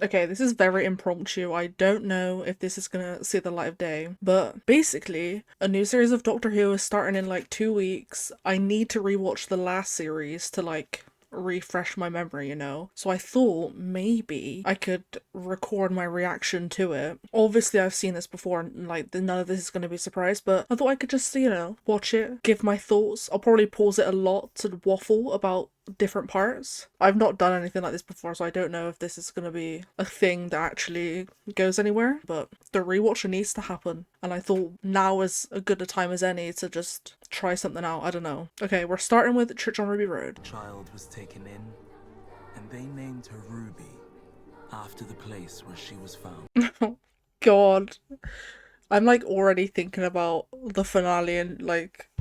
Okay, this is very impromptu. I don't know if this is gonna see the light of day, but basically, a new series of Doctor Who is starting in like 2 weeks. I need to rewatch the last series to like refresh my memory, you know? So I thought maybe I could record my reaction to it. Obviously, I've seen this before and like none of this is going to be a surprise, but I thought I could just, you know, watch it, give my thoughts. I'll probably pause it a lot to waffle about different parts. I've not done anything like this before, so I don't know if this is going to be a thing that actually goes anywhere, but the rewatch needs to happen. And I thought now is as good a time as any to just try something out. I don't know. Okay, we're starting with Church on Ruby Road. Child was taken in, and they named her Ruby after the place where she was found. God. I'm like already thinking about the finale and like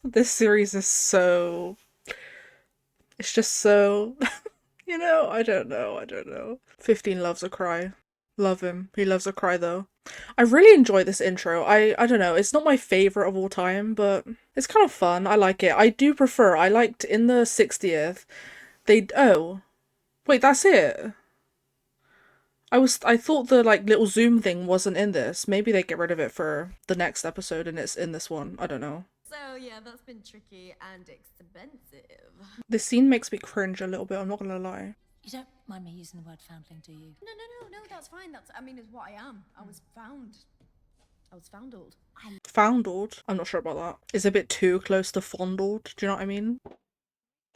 this series is so it's just so you know, I don't know. 15 loves a cry. Love him. He loves a cry though. I really enjoy this intro. I don't know, it's not my favorite of all time, but it's kind of fun. I like it. I liked in the 60th oh, wait, that's it. I thought the like little zoom thing wasn't in this. Maybe they get rid of it for the next episode and it's in this one. I don't know. So yeah, that's been tricky and expensive. This scene makes me cringe a little bit, I'm not gonna lie. You don't mind me using the word foundling, do you? No, that's fine. I mean, it's what I am. I was foundled. Foundled? I'm not sure about that. It's a bit too close to fondled, do you know what I mean?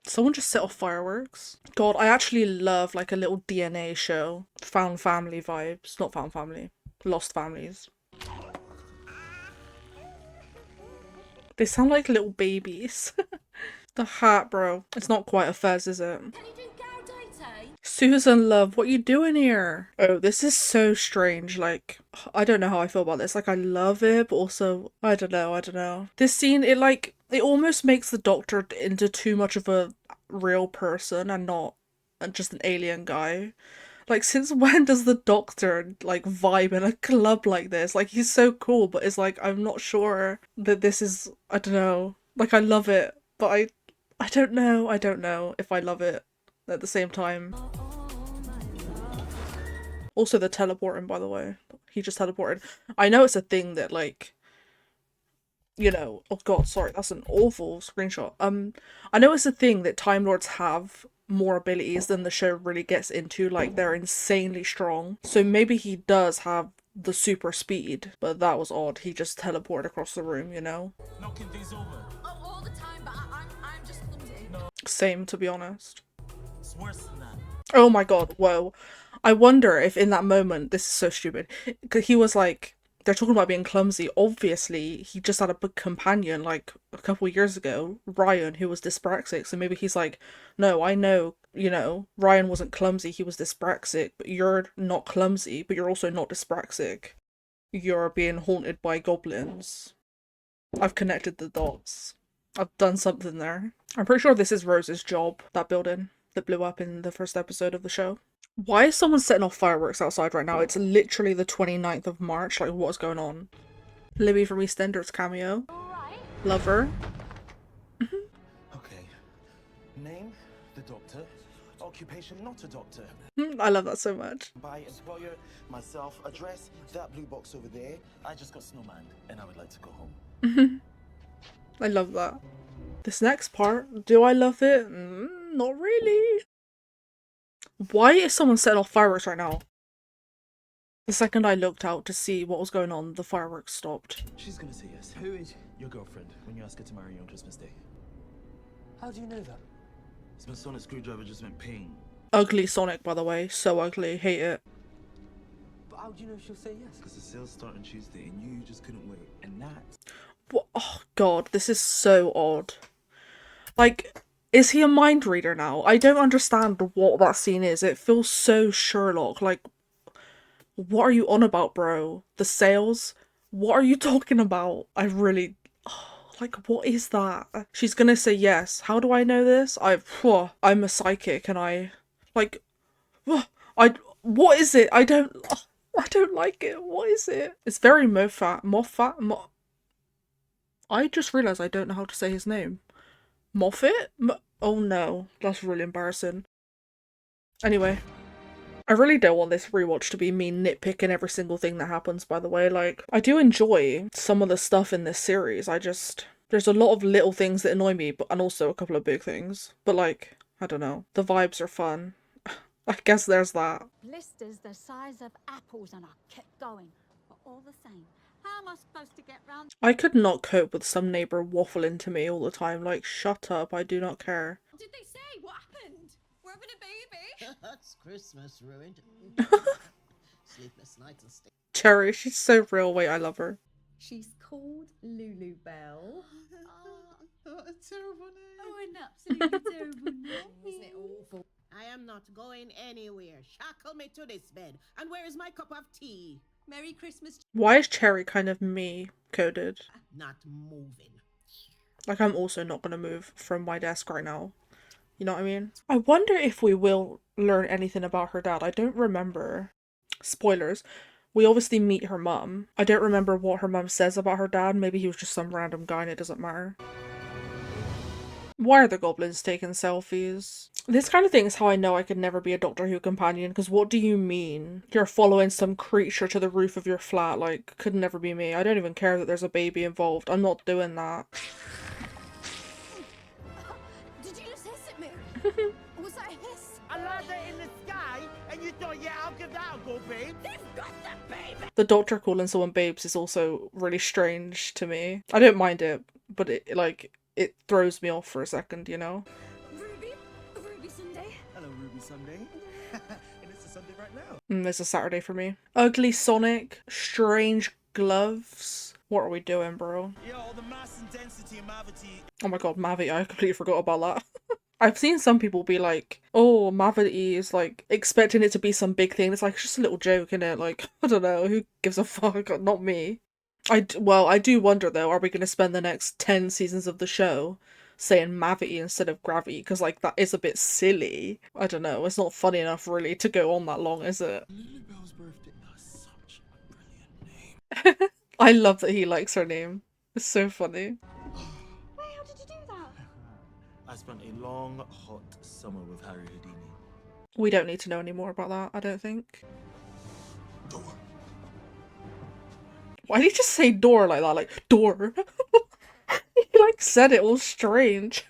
Someone just set off fireworks. God, I actually love like a little DNA show. Found family vibes. Not found family. Lost families. They sound like little babies. The hat, bro. It's not quite a fez, is it? Can you do Gaudete? Susan, love, what you doing here? Oh, this is so strange. Like, I don't know how I feel about this. Like, I love it, but also, I don't know. This scene, it almost makes the Doctor into too much of a real person and not just an alien guy. Like, since when does the Doctor, like, vibe in a club like this? Like, he's so cool, but it's like, I'm not sure that this is, I don't know. Like, I love it, but I don't know. I don't know if I love it at the same time. Also, the teleporting, by the way. He just teleported. I know it's a thing that, like, you know, oh god, sorry, that's an awful screenshot. I know it's a thing that Time Lords have more abilities than the show really gets into, like, they're insanely strong. So maybe he does have the super speed, but that was odd. He just teleported across the room, you know? Knocking things over. Oh, all the time, but I'm just clumsy. No, Same, to be honest. it's worse than that. Oh my god, whoa. I wonder if in that moment, this is so stupid, because he was like, they're talking about being clumsy. Obviously, he just had a big companion like a couple of years ago, Ryan, who was dyspraxic. So maybe he's like, no, I know, you know, Ryan wasn't clumsy, he was dyspraxic, but you're not clumsy, but you're also not dyspraxic. You're being haunted by goblins. I've connected the dots. I've done something there. I'm pretty sure this is Rose's job, that building that blew up in the first episode of the show. Why is someone setting off fireworks outside right now? It's literally the 29th of March. Like, what's going on? Libby from EastEnders cameo. Alright. Lover. Okay. Name, the doctor. Occupation, not a doctor. I love that so much. By employer, myself, address, that blue box over there. I just got snowman, and I would like to go home. I love that. This next part, do I love it? Not really. Why is someone setting off fireworks right now? The second I looked out to see what was going on, the fireworks stopped. She's gonna say yes. Who is? Your girlfriend, when you ask her to marry you on Christmas Day. How do you know that? It's my sonic screwdriver just went ping. Ugly Sonic, by the way. So ugly. Hate it. But how do you know she'll say yes? Because the sales start on Tuesday and you just couldn't wait. And that. What? Oh god, this is so odd. Like, is he a mind reader now? I don't understand what that scene is. It feels so Sherlock. Like, what are you on about, bro? The sales? What are you talking about? I really... like, what is that? She's gonna say yes. How do I know this? I'm a psychic and I... like... what is it? I don't like it. What is it? It's very I just realised I don't know how to say his name. Moffat? Oh no, that's really embarrassing. Anyway, I really don't want this rewatch to be me nitpicking every single thing that happens, by the way. Like, I do enjoy some of the stuff in this series. There's a lot of little things that annoy me, and also a couple of big things. But like, I don't know. The vibes are fun. I guess there's that. Blisters the size of apples, and I kept going. But all the same, how am I supposed to get round? I could not cope with some neighbour waffling to me all the time. Like, shut up, I do not care. Did they say what happened? We're having a baby. That's Christmas ruined. Sleepless nights and stay. Cherry, she's so real. Wait, I love her. She's called Lulu Bell. A terrible name. Oh, an absolutely terrible name. Isn't it awful? I am not going anywhere. Shackle me to this bed. And where is my cup of tea? Merry Christmas. Why is Cherry kind of me coded? Not moving. Like, I'm also not gonna move from my desk right now. You know what I mean? I wonder if we will learn anything about her dad. I don't remember. Spoilers. We obviously meet her mum. I don't remember what her mum says about her dad. Maybe he was just some random guy and it doesn't matter. Why are the goblins taking selfies? This kind of thing is how I know I could never be a Doctor Who companion, because what do you mean? You're following some creature to the roof of your flat, like, could never be me. I don't even care that there's a baby involved. I'm not doing that. Did you just hiss at me? Was that a hiss? A ladder in the sky, and you thought, yeah, I'll give that a go, babe. They've got the baby! The Doctor calling someone babes is also really strange to me. I don't mind it, but it throws me off for a second, you know? Ruby Sunday. Hello, Ruby Sunday. And it's a Sunday right now. It's a Saturday for me. Ugly Sonic, strange gloves. What are we doing, bro? Yo, the mass intensity and Mavity. Oh my god, Mavity, I completely forgot about that. I've seen some people be like, oh, Mavity is like expecting it to be some big thing. It's like, it's just a little joke, innit? Like, I don't know, who gives a fuck? Not me. I do wonder though, are we going to spend the next 10 seasons of the show saying Mavity instead of Gravity? Because like, that is a bit silly. I don't know, it's not funny enough really to go on that long, is it? Lily Bell's birthday. That's such a brilliant name. I love that he likes her name. It's so funny. Wait, how did you do that? I spent a long, hot summer with Harry Houdini. We don't need to know any more about that, I don't think. Door. Why did he just say door like that? Like, door. He like said it all strange.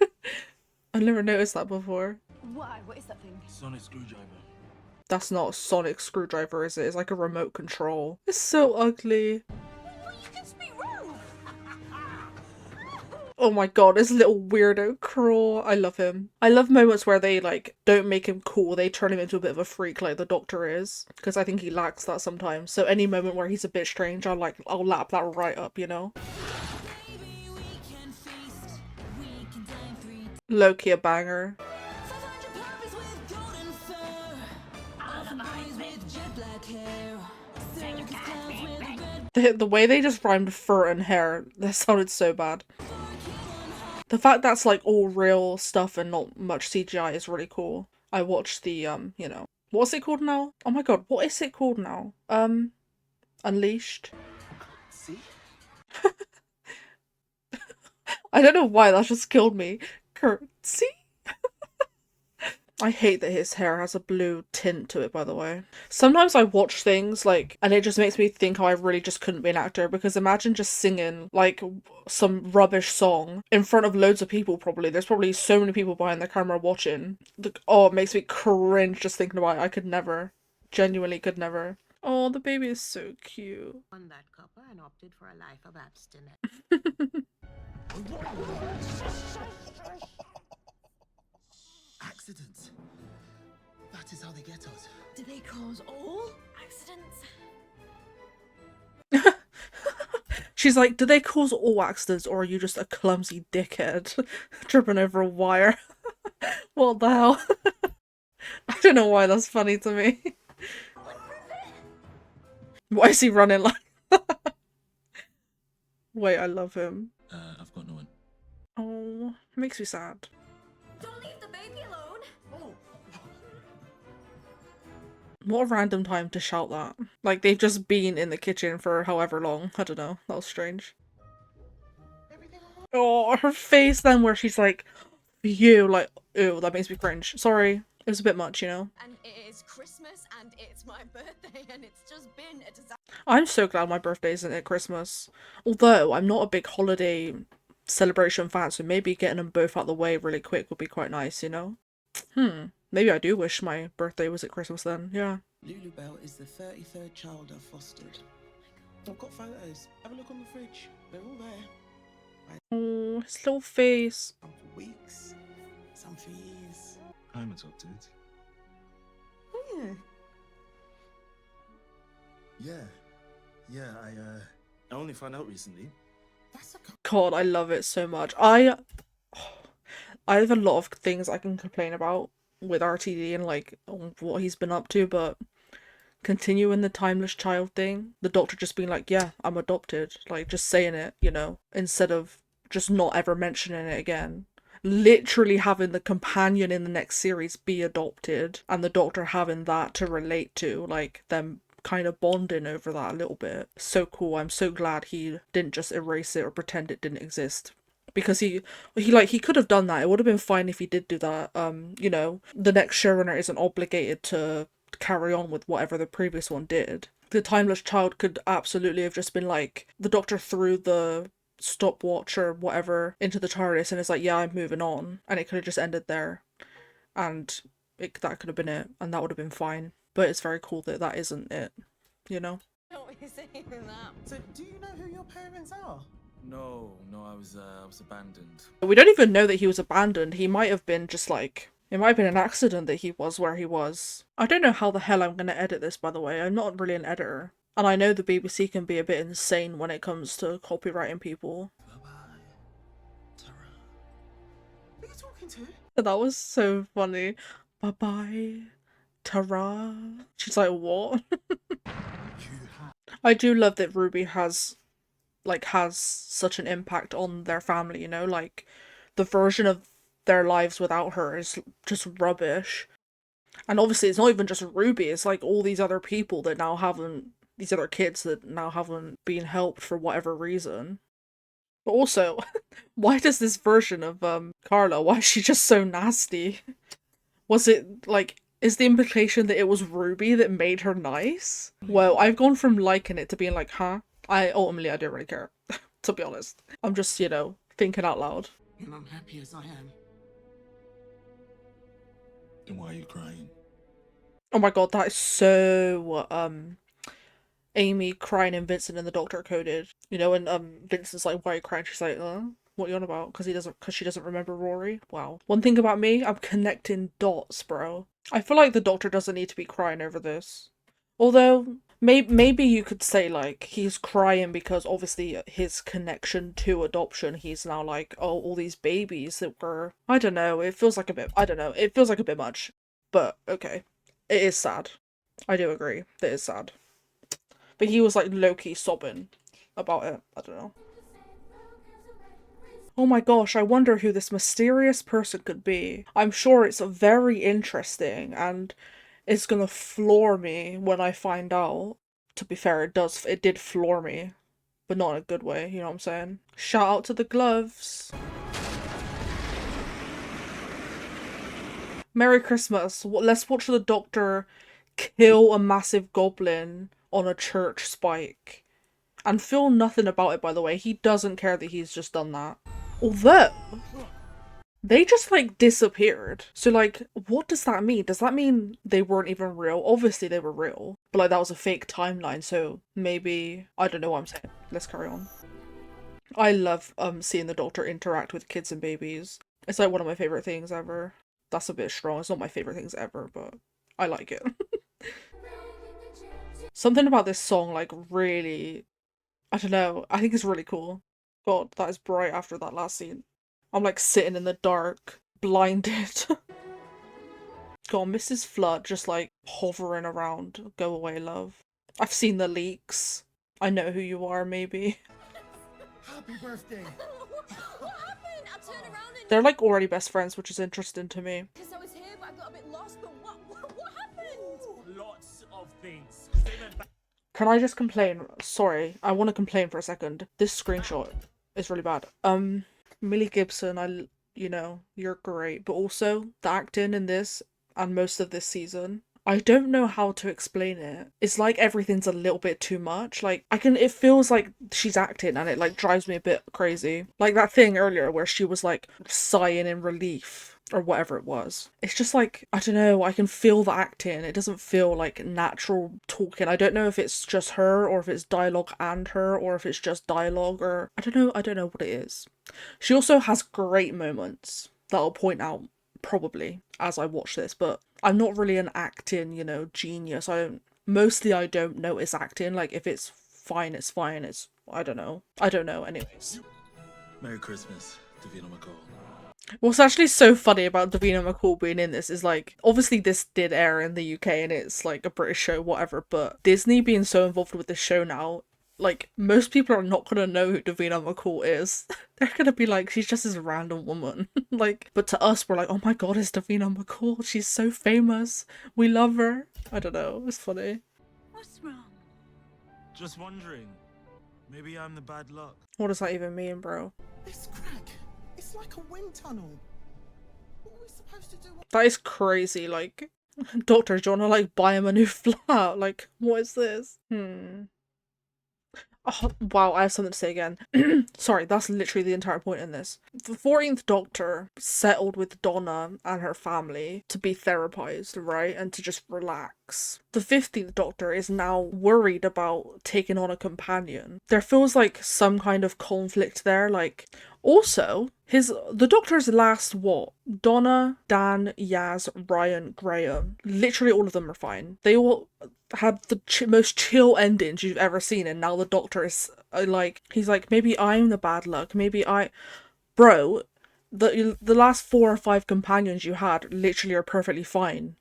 I've never noticed that before. Why? What is that thing? Sonic screwdriver. That's not a sonic screwdriver, is it? It's like a remote control. It's so ugly. Well, you can speak wrong! Oh my god, this little weirdo crawl. I love him. I love moments where they like don't make him cool. They turn him into a bit of a freak like the Doctor is. Because I think he lacks that sometimes. So any moment where he's a bit strange, I'll lap that right up, you know? Low-key a banger. The way they just rhymed fur and hair, that sounded so bad. The fact that's like all real stuff and not much CGI is really cool. I watched the, you know, what's it called now? Oh my god, what is it called now? Unleashed? See? I don't know why, that just killed me. Curtsy? I hate that his hair has a blue tint to it, by the way. Sometimes I watch things, like, and it just makes me think how I really just couldn't be an actor, because imagine just singing, like, some rubbish song in front of loads of people, probably. There's probably so many people behind the camera watching. Oh, it makes me cringe just thinking about it. I could never. Genuinely could never. Oh, the baby is so cute. On that copper and opted for a life of abstinence. Accidents. That is how they get us. Do they cause all accidents? She's like, do they cause all accidents, or are you just a clumsy dickhead tripping over a wire? What the hell? I don't know why that's funny to me. Why is he running like that? Wait, I love him. I've got no one. Oh, makes me sad. Don't leave the baby alone. Oh, What a random time to shout that. Like, they've just been in the kitchen for however long. I don't know. That was strange. Oh, her face then where she's like, you, like, ew, that makes me cringe. Sorry. It was a bit much, you know? And it is Christmas and it's my birthday and it's just been a disaster. I'm so glad my birthday isn't at Christmas. Although I'm not a big holiday celebration fan, so maybe getting them both out the way really quick would be quite nice, you know? Maybe I do wish my birthday was at Christmas then, yeah. Lulu Bell is the 33rd child I've fostered. I've got photos. Have a look on the fridge. They're all there. Oh, his little face. Some for weeks, some for years. I'm adopted. Yeah, I only found out recently. That's a God, I love it so much. I have a lot of things I can complain about with RTD and like what he's been up to, but continuing the timeless child thing, the doctor just being like, yeah, I'm adopted, like just saying it, you know, instead of just not ever mentioning it again. Literally having the companion in the next series be adopted and the doctor having that to relate to, like them kind of bonding over that a little bit. So cool. I'm so glad he didn't just erase it or pretend it didn't exist. Because he could have done that. It would have been fine if he did do that. You know, the next showrunner isn't obligated to carry on with whatever the previous one did. The timeless child could absolutely have just been like, the doctor threw the stopwatch or whatever into the TARDIS and it's like, yeah, I'm moving on. And it could have just ended there. And that could have been it. And that would have been fine. But it's very cool that that isn't it, you know? Don't be saying that. So, do you know who your parents are? No, I was abandoned. We don't even know that he was abandoned. He might have been just like, it might have been an accident that he was where he was. I don't know how the hell I'm going to edit this, by the way. I'm not really an editor. And I know the BBC can be a bit insane when it comes to copywriting people. Bye-bye, Tara. Who are you talking to? That was so funny. Bye-bye, Tara. She's like, what? I do love that Ruby has such an impact on their family, you know? Like, the version of their lives without her is just rubbish. And obviously it's not even just Ruby, it's like all these other people that now haven't, these other kids that now haven't been helped for whatever reason. But also, why does this version of Carla, why is she just so nasty? Was it like, is the implication that it was Ruby that made her nice? Well, I've gone from liking it to being like, huh? I don't really care, to be honest. I'm just, you know, thinking out loud. And I'm happy as I am. Then why are you crying? Oh my god, that is so, Amy crying and Vincent and the Doctor coded. You know, and Vincent's like, why are you crying? She's like, what are you on about? Because she doesn't remember Rory. Wow. One thing about me, I'm connecting dots, bro. I feel like the Doctor doesn't need to be crying over this. Although, maybe you could say, like, he's crying because obviously his connection to adoption, he's now like, oh, all these babies that were... I don't know, it feels like a bit... I don't know, it feels like a bit much. But, okay. It is sad. I do agree. It is sad. But he was, like, low-key sobbing about it. I don't know. Oh my gosh, I wonder who this mysterious person could be. I'm sure it's very interesting, and it's gonna floor me when I find out. To be fair, it did floor me. But not in a good way, you know what I'm saying? Shout out to the gloves. Merry Christmas. Let's watch the Doctor kill a massive goblin on a church spike. And feel nothing about it, by the way. He doesn't care that he's just done that. Although, they just, like, disappeared. So, like, what does that mean? Does that mean they weren't even real? Obviously they were real. But, like, that was a fake timeline, so maybe... I don't know what I'm saying. Let's carry on. I love seeing the Doctor interact with kids and babies. It's, like, one of my favourite things ever. That's a bit strong. It's not my favourite things ever, but I like it. Something about this song, like, really... I don't know. I think it's really cool. God, that is bright after that last scene. I'm like sitting in the dark, blinded. God, Mrs. Flood just like hovering around. Go away, love. I've seen the leaks. I know who you are, maybe. Happy birthday! What happened? I turned around and... They're like already best friends, which is interesting to me. Because I was here, but I got a bit lost. But what happened? Lots of things. Can I just complain? Sorry, I want to complain for a second. This screenshot is really bad. Millie Gibson, you know, you're great. But also, the acting in this and most of this season. I don't know how to explain it. It's like everything's a little bit too much. Like, it feels like she's acting and it like drives me a bit crazy. Like that thing earlier where she was like sighing in relief or whatever it was. It's just like, I don't know, I can feel the acting. It doesn't feel like natural talking. I don't know if it's just her or if it's dialogue and her or if it's just dialogue or I don't know what it is. She also has great moments that I'll point out probably as I watch this, but I'm not really an acting, genius. I don't notice acting. Like if it's fine, it's fine. I don't know. Anyways. Merry Christmas, Davina McCall. What's actually so funny about Davina McCall being in this is like, obviously this did air in the UK and it's like a British show, whatever, but Disney being so involved with this show now, like most people are not gonna know who Davina McCall is. They're gonna be like, she's just this random woman. Like, but to us, we're like, oh my god, it's Davina McCall. She's so famous. We love her. I don't know. It's funny. What's wrong? Just wondering. Maybe I'm the bad luck. What does that even mean, bro? This crack, it's like a wind tunnel. What are we supposed to do? That is crazy. Like, Doctor, do you wanna like buy him a new flat? Like, what is this? Oh, wow, I have something to say again. Sorry, that's literally the entire point in this. The 14th Doctor settled with Donna and her family to be therapized, right? And to just relax. The 15th Doctor is now worried about taking on a companion. There feels like some kind of conflict there, like... Also, the Doctor's last Donna, Dan, Yaz, Ryan, Graham. Literally all of them are fine. They all had the most chill endings you've ever seen, and now the Doctor is he's like, maybe I'm the bad luck, Bro, the last 4 or 5 companions you had literally are perfectly fine,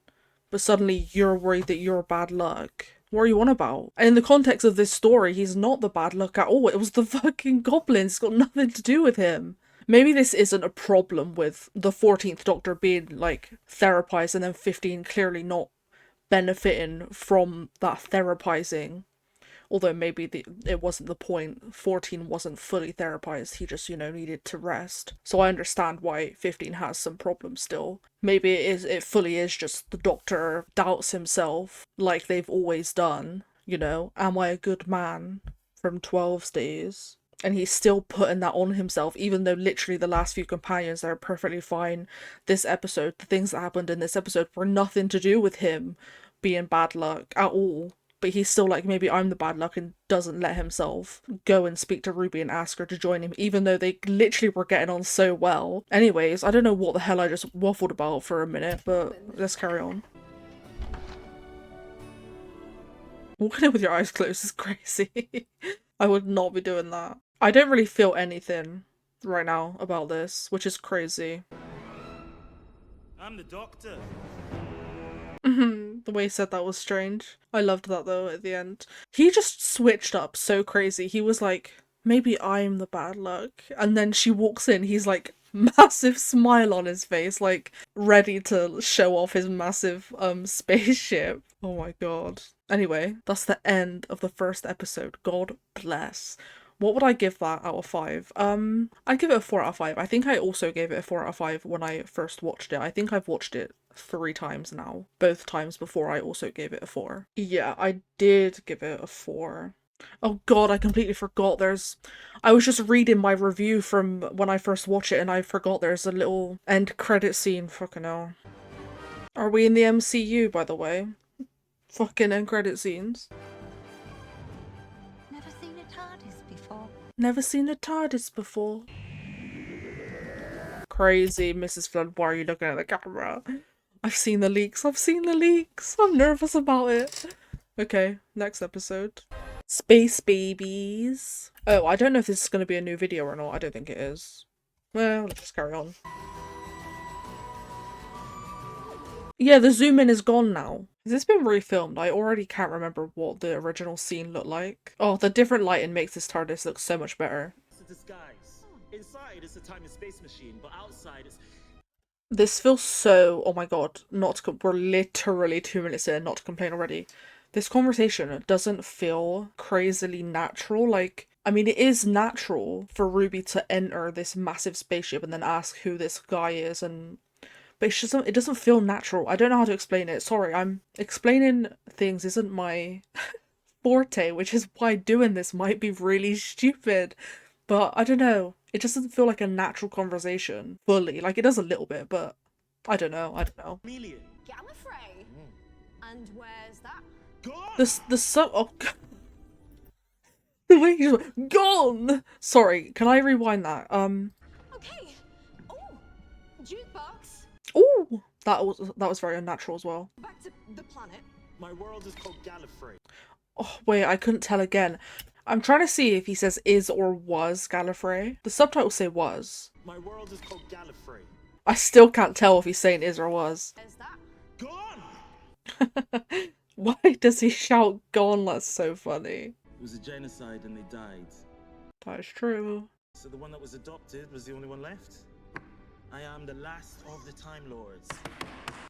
but suddenly you're worried that you're bad luck. What are you on about? And in the context of this story, he's not the bad luck at all. It was the fucking goblins. It's got nothing to do with him. Maybe this isn't a problem with the 14th Doctor being, like, therapized and then 15 clearly not benefiting from that therapizing. Although maybe it wasn't the point. 14 wasn't fully therapized. He just, needed to rest. So I understand why 15 has some problems still. Maybe it fully is just the Doctor doubts himself like they've always done. Am I a good man from 12's days? And he's still putting that on himself, even though literally the last few companions are perfectly fine. This episode, the things that happened in this episode were nothing to do with him being bad luck at all. But he's still like, maybe I'm the bad luck, and doesn't let himself go and speak to Ruby and ask her to join him, even though they literally were getting on so well. Anyways, I don't know what the hell I just waffled about for a minute, but let's carry on. Walking in with your eyes closed is crazy. I would not be doing that. I don't really feel anything right now about this, which is crazy. I'm the Doctor. The way he said that was strange. I loved that though at the end. He just switched up so crazy. He was like, maybe I'm the bad luck. And then she walks in, he's like, massive smile on his face, like ready to show off his massive spaceship. Oh my god. Anyway, that's the end of the first episode. God bless. What would I give that out of 5? I'd give it a 4 out of 5. I think I also gave it a 4 out of 5 when I first watched it. I think I've watched it 3 times now. Both times before I also gave it a 4. Yeah, I did give it a 4. Oh god, I completely forgot I was just reading my review from when I first watched it and I forgot there's a little end credit scene. Fucking hell. Are we in the MCU, by the way? Fucking end credit scenes. Never seen a TARDIS before. Never seen a TARDIS before. Crazy, Mrs. Flood, why are you looking at the camera? I've seen the leaks. I'm nervous about it. Okay, next episode. Space babies. Oh, I don't know if this is going to be a new video or not. I don't think it is. Well, let's just carry on. Yeah, the zoom in is gone now. Has this been refilmed? I already can't remember what the original scene looked like. Oh, the different lighting makes this TARDIS look so much better. It's a disguise. Inside it's a time and space machine, but outside it's... This feels so... Oh my god. We're literally 2 minutes in, not to complain already. This conversation doesn't feel crazily natural. Like, I mean, it is natural for Ruby to enter this massive spaceship and then ask who this guy is and but it doesn't feel natural. I don't know how to explain it. Sorry, I'm explaining things isn't my forte, which is why doing this might be really stupid. But I don't know. It just doesn't feel like a natural conversation fully. Like it does a little bit, but I don't know. I don't know. Chameleon. Gallifrey. And where's that? The so oh, the way he's gone. Sorry, can I rewind that? Okay. Oh, jukebox. Oh, that was very unnatural as well. Back to the planet. My world is called Gallifrey. Oh wait, I couldn't tell again. I'm trying to see if he says is or was Gallifrey. The subtitles say was. My world is called Gallifrey. I still can't tell if he's saying is or was. Where's that? Gone! Why does he shout gone? That's so funny. It was a genocide and they died. That is true. So the one that was adopted was the only one left? I am the last of the Time Lords.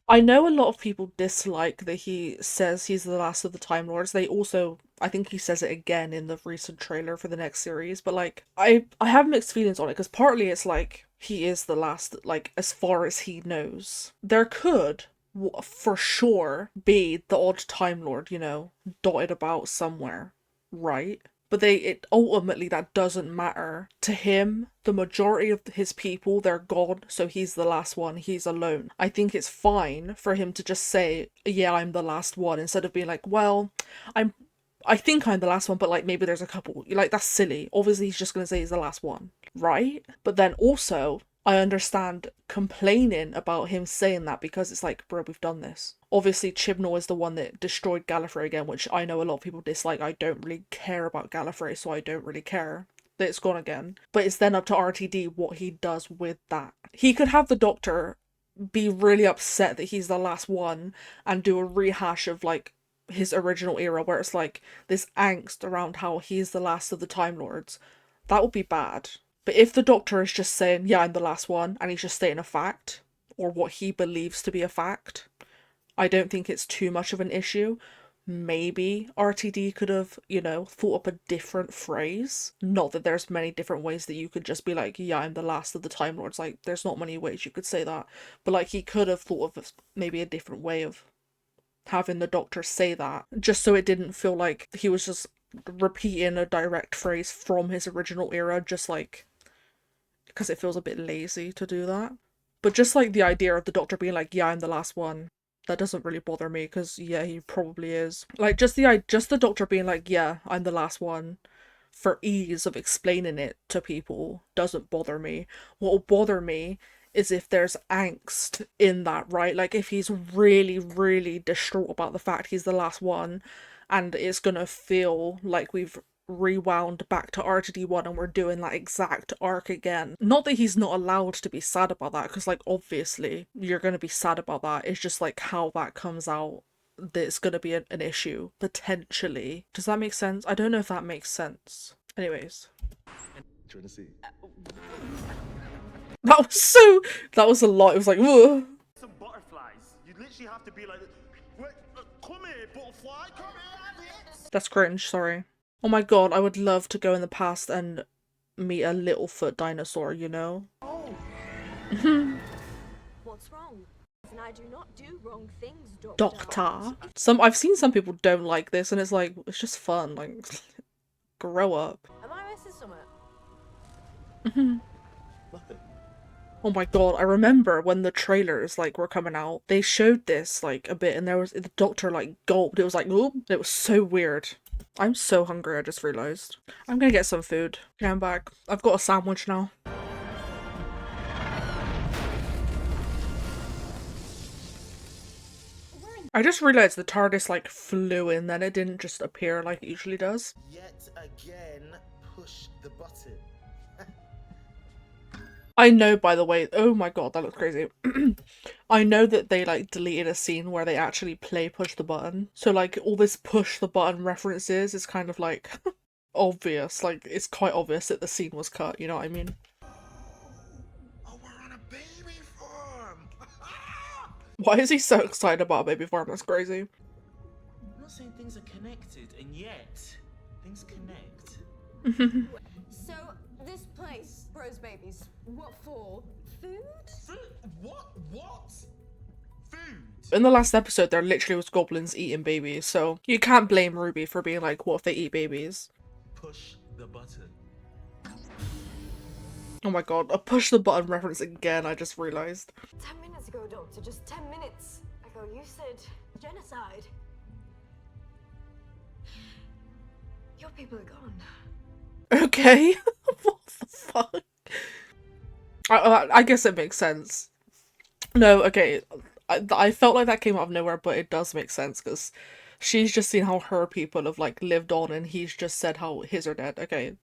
I know a lot of people dislike that he says he's the last of the Time Lords. They also, I think he says it again in the recent trailer for the next series, but like, I have mixed feelings on it, because partly it's like, he is the last, like, as far as he knows. There could, for sure, be the odd Time Lord, you know, dotted about somewhere, right? But ultimately that doesn't matter. To him, the majority of his people, they're gone, so he's the last one, he's alone. I think it's fine for him to just say, yeah, I'm the last one, instead of being like, well, I think I'm the last one, but like maybe there's a couple. Like, that's silly. Obviously he's just gonna say he's the last one, right? But then also, I understand complaining about him saying that, because it's like, bro, we've done this. Obviously, Chibnall is the one that destroyed Gallifrey again, which I know a lot of people dislike. I don't really care about Gallifrey, so I don't really care that it's gone again. But it's then up to RTD what he does with that. He could have the Doctor be really upset that he's the last one and do a rehash of, like, his original era, where it's like this angst around how he's the last of the Time Lords. That would be bad. But if the Doctor is just saying, yeah, I'm the last one, and he's just stating a fact, or what he believes to be a fact, I don't think it's too much of an issue. Maybe RTD could have, you know, thought up a different phrase. Not that there's many different ways that you could just be like, yeah, I'm the last of the Time Lords. Like, there's not many ways you could say that. But, like, he could have thought of maybe a different way of having the Doctor say that, just so it didn't feel like he was just repeating a direct phrase from his original era, just like, because it feels a bit lazy to do that. But just like the idea of the Doctor being like, yeah, I'm the last one, that doesn't really bother me, because yeah, he probably is. Like, just the Doctor being like, yeah, I'm the last one, for ease of explaining it to people, doesn't bother me. What will bother me is if there's angst in that, right? Like, if he's really, really distraught about the fact he's the last one, and it's gonna feel like we've rewound back to RTD1 and we're doing that exact arc again. Not that he's not allowed to be sad about that, because, like, obviously you're gonna be sad about that. It's just like how that comes out that's gonna be an issue, potentially. Does that make sense? I don't know if that makes sense. Anyways. Trying to see. That was a lot. It was like, ugh. Some butterflies. You literally have to be like, wait, come here, butterfly, come here. That's cringe, sorry. Oh my god, I would love to go in the past and meet a Littlefoot dinosaur, you know? Oh. What's wrong? And I do not do wrong things, Doctor. I've seen some people don't like this, and it's like, it's just fun, like, grow up. Am I missing something? Nothing. Oh my god, I remember when the trailers, like, were coming out, they showed this, like, a bit, and the Doctor, like, gulped. It was like, oh, it was so weird. I'm so hungry, I just realised. I'm gonna get some food. Okay, I'm back. I've got a sandwich now. I just realised the TARDIS, like, flew in, then it didn't just appear like it usually does. Yet again, push the button. I know, by the way, oh my god, that looks crazy. I know that they, like, deleted a scene where they actually play push the button. So, like, all this push the button references is kind of, like, obvious. Like, it's quite obvious that the scene was cut, you know what I mean? Oh, we're on a baby farm! Why is he so excited about a baby farm? That's crazy. I'm not saying things are connected, and yet things connect. So, this place grows babies. What for? Food? Food? What? What? Food? In the last episode, there literally was goblins eating babies, so you can't blame Ruby for being like, what if they eat babies? Push the button. Oh my god, a push the button reference again, I just realised. 10 minutes ago, Doctor, just 10 minutes ago, you said genocide. Your people are gone. Okay, what the fuck? I guess it makes sense. No, okay, I felt like that came out of nowhere, but it does make sense, because she's just seen how her people have, like, lived on, and he's just said how his are dead. Okay.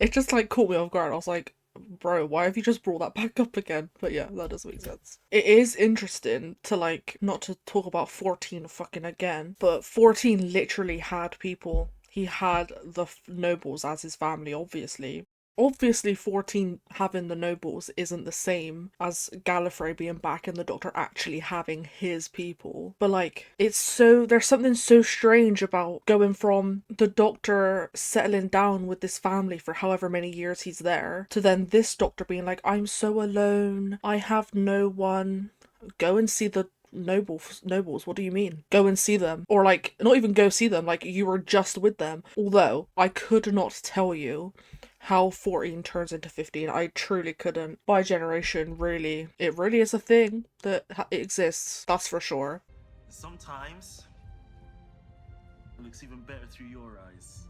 It just, like, caught me off guard. I was like, bro, why have you just brought that back up again? But yeah, that does make sense. It is interesting to, like, not to talk about 14 fucking again, but 14 literally had people. He had the nobles as his family, obviously. Obviously, 14 having the nobles isn't the same as Gallifrey being back and the Doctor actually having his people. But, like, it's so... There's something so strange about going from the Doctor settling down with this family for however many years he's there, to then this Doctor being like, I'm so alone, I have no one. Go and see the nobles, what do you mean? Go and see them. Or, like, not even go see them, like, you were just with them. Although, I could not tell you how 14 turns into 15. I truly couldn't. By generation, really, it really is a thing that it exists, that's for sure. Sometimes it looks even better through your eyes.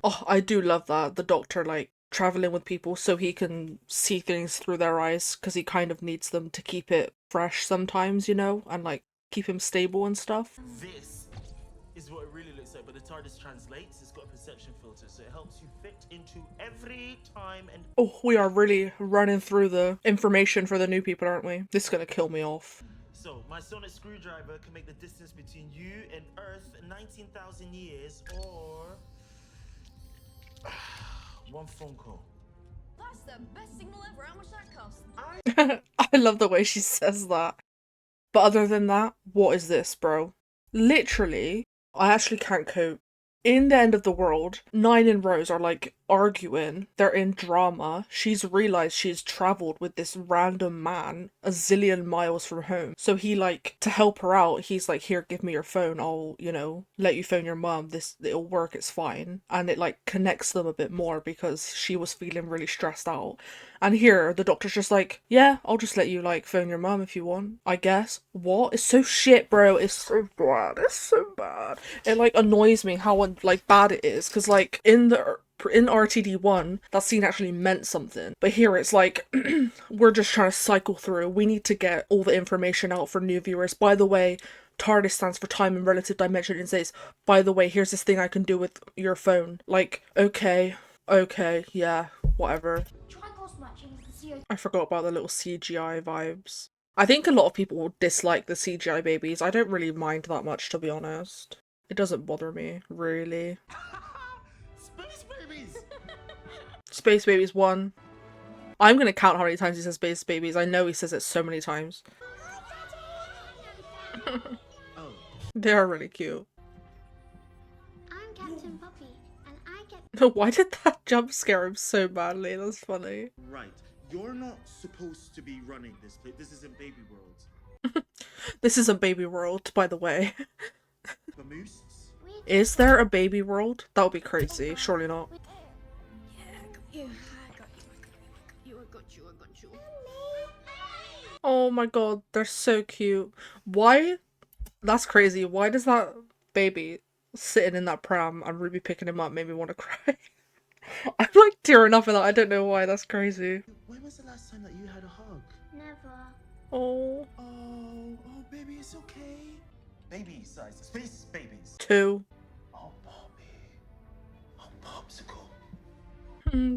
Oh, I do love that. The Doctor, like, traveling with people so he can see things through their eyes, because he kind of needs them to keep it fresh sometimes, you know, and, like, keep him stable and stuff. This is what it really looks like, but the TARDIS translates. It's got a perception filter, so it helps you fit into every time and... Oh, we are really running through the information for the new people, aren't we? This is gonna kill me off. So, my sonic screwdriver can make the distance between you and Earth 19,000 years, or... one phone call. That's the best signal ever. How much that cost? I love the way she says that. But other than that, what is this, bro? Literally, I actually can't cope. In the end of the world, Nine and Rose are, like, arguing. They're in drama. She's realised she's travelled with this random man a zillion miles from home. So he, like, to help her out, he's like, here, give me your phone. I'll, you know, let you phone your mum. It'll work, it's fine. And it, like, connects them a bit more because she was feeling really stressed out. And here, the Doctor's just like, yeah, I'll just let you, like, phone your mum if you want, I guess. What? It's so shit, bro. It's so bad. It's so bad. It, like, annoys me how, like, bad it is. Because, like, in RTD1, that scene actually meant something. But here it's like, we're just trying to cycle through. We need to get all the information out for new viewers. By the way, TARDIS stands for time and relative dimension and says, by the way, here's this thing I can do with your phone. Like, okay, yeah, whatever. I forgot about the little CGI vibes. I think a lot of people dislike the CGI babies. I don't really mind that much, to be honest. It doesn't bother me, really. Space babies! Space Babies 1. I'm gonna count how many times he says Space Babies. I know he says it so many times. Oh. They are really cute. I'm Captain Poppy, and I get... Why did that jump scare him so badly? That's funny. Right. You're not supposed to be running this place. This isn't Baby World. This isn't Baby World, by the way. Vamoose? Is there a Baby World? That would be crazy. Surely not. Yeah, I got you. I got you. Oh my god, they're so cute. Why? That's crazy. Why does that baby sitting in that pram and Ruby picking him up made me want to cry? I'm like tearing up at that. I don't know why. That's crazy. When was the last time that you had a hug? Never. Oh. Oh, baby, it's okay. Baby size. Space babies. 2. Oh, Poppy. Oh, Popsicle.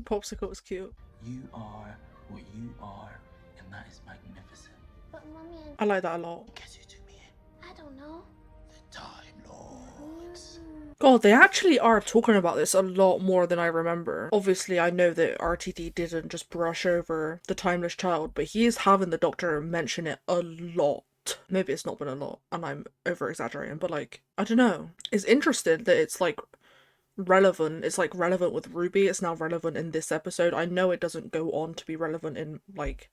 Popsicle was cute. You are what you are, and that is magnificent. But Mummy and... I like that a lot. Guess who took me in? I don't know. The Time Lords. God, they actually are talking about this a lot more than I remember. Obviously, I know that RTD didn't just brush over the Timeless Child, but he is having the Doctor mention it a lot. Maybe it's not been a lot, and I'm over-exaggerating, but, like, I don't know. It's interesting that it's, like, relevant. It's like relevant with Ruby. It's now relevant in this episode. I know it doesn't go on to be relevant in like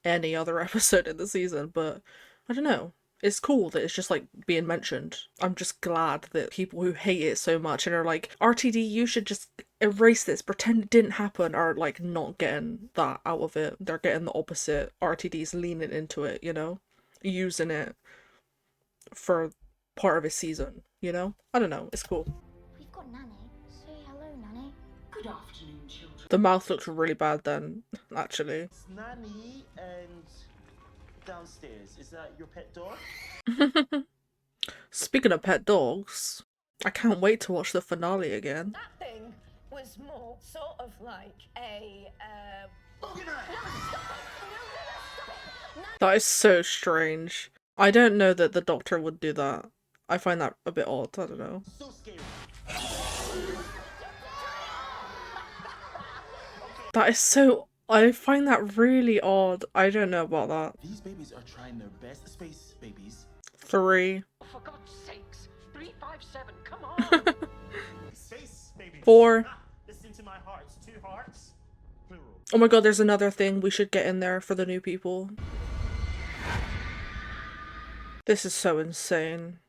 any other episode in the season, but I don't know. It's cool that it's just like being mentioned. I'm just glad that people who hate it so much and are like, RTD, you should just erase this, pretend it didn't happen, are like not getting that out of it. They're getting the opposite. RTD's leaning into it, you know? Using it for part of his season, you know? I don't know. It's cool. We've got Nanny. Say hello, Nanny. Good afternoon, children. The mouth looks really bad then, actually. It's Nanny and downstairs. Is that your pet dog? Speaking of pet dogs, I can't wait to watch the finale again. That thing was more sort of like a, That is so strange. I don't know that the Doctor would do that. I find that a bit odd, I don't know. So scary. That is so... I find that really odd. I don't know about that. These babies are trying their best. Space babies. 3. For God's sakes, 357, come on! Space babies. 4. Listen to my hearts. 2 hearts. Plural. Oh my god, there's another thing we should get in there for the new people. This is so insane.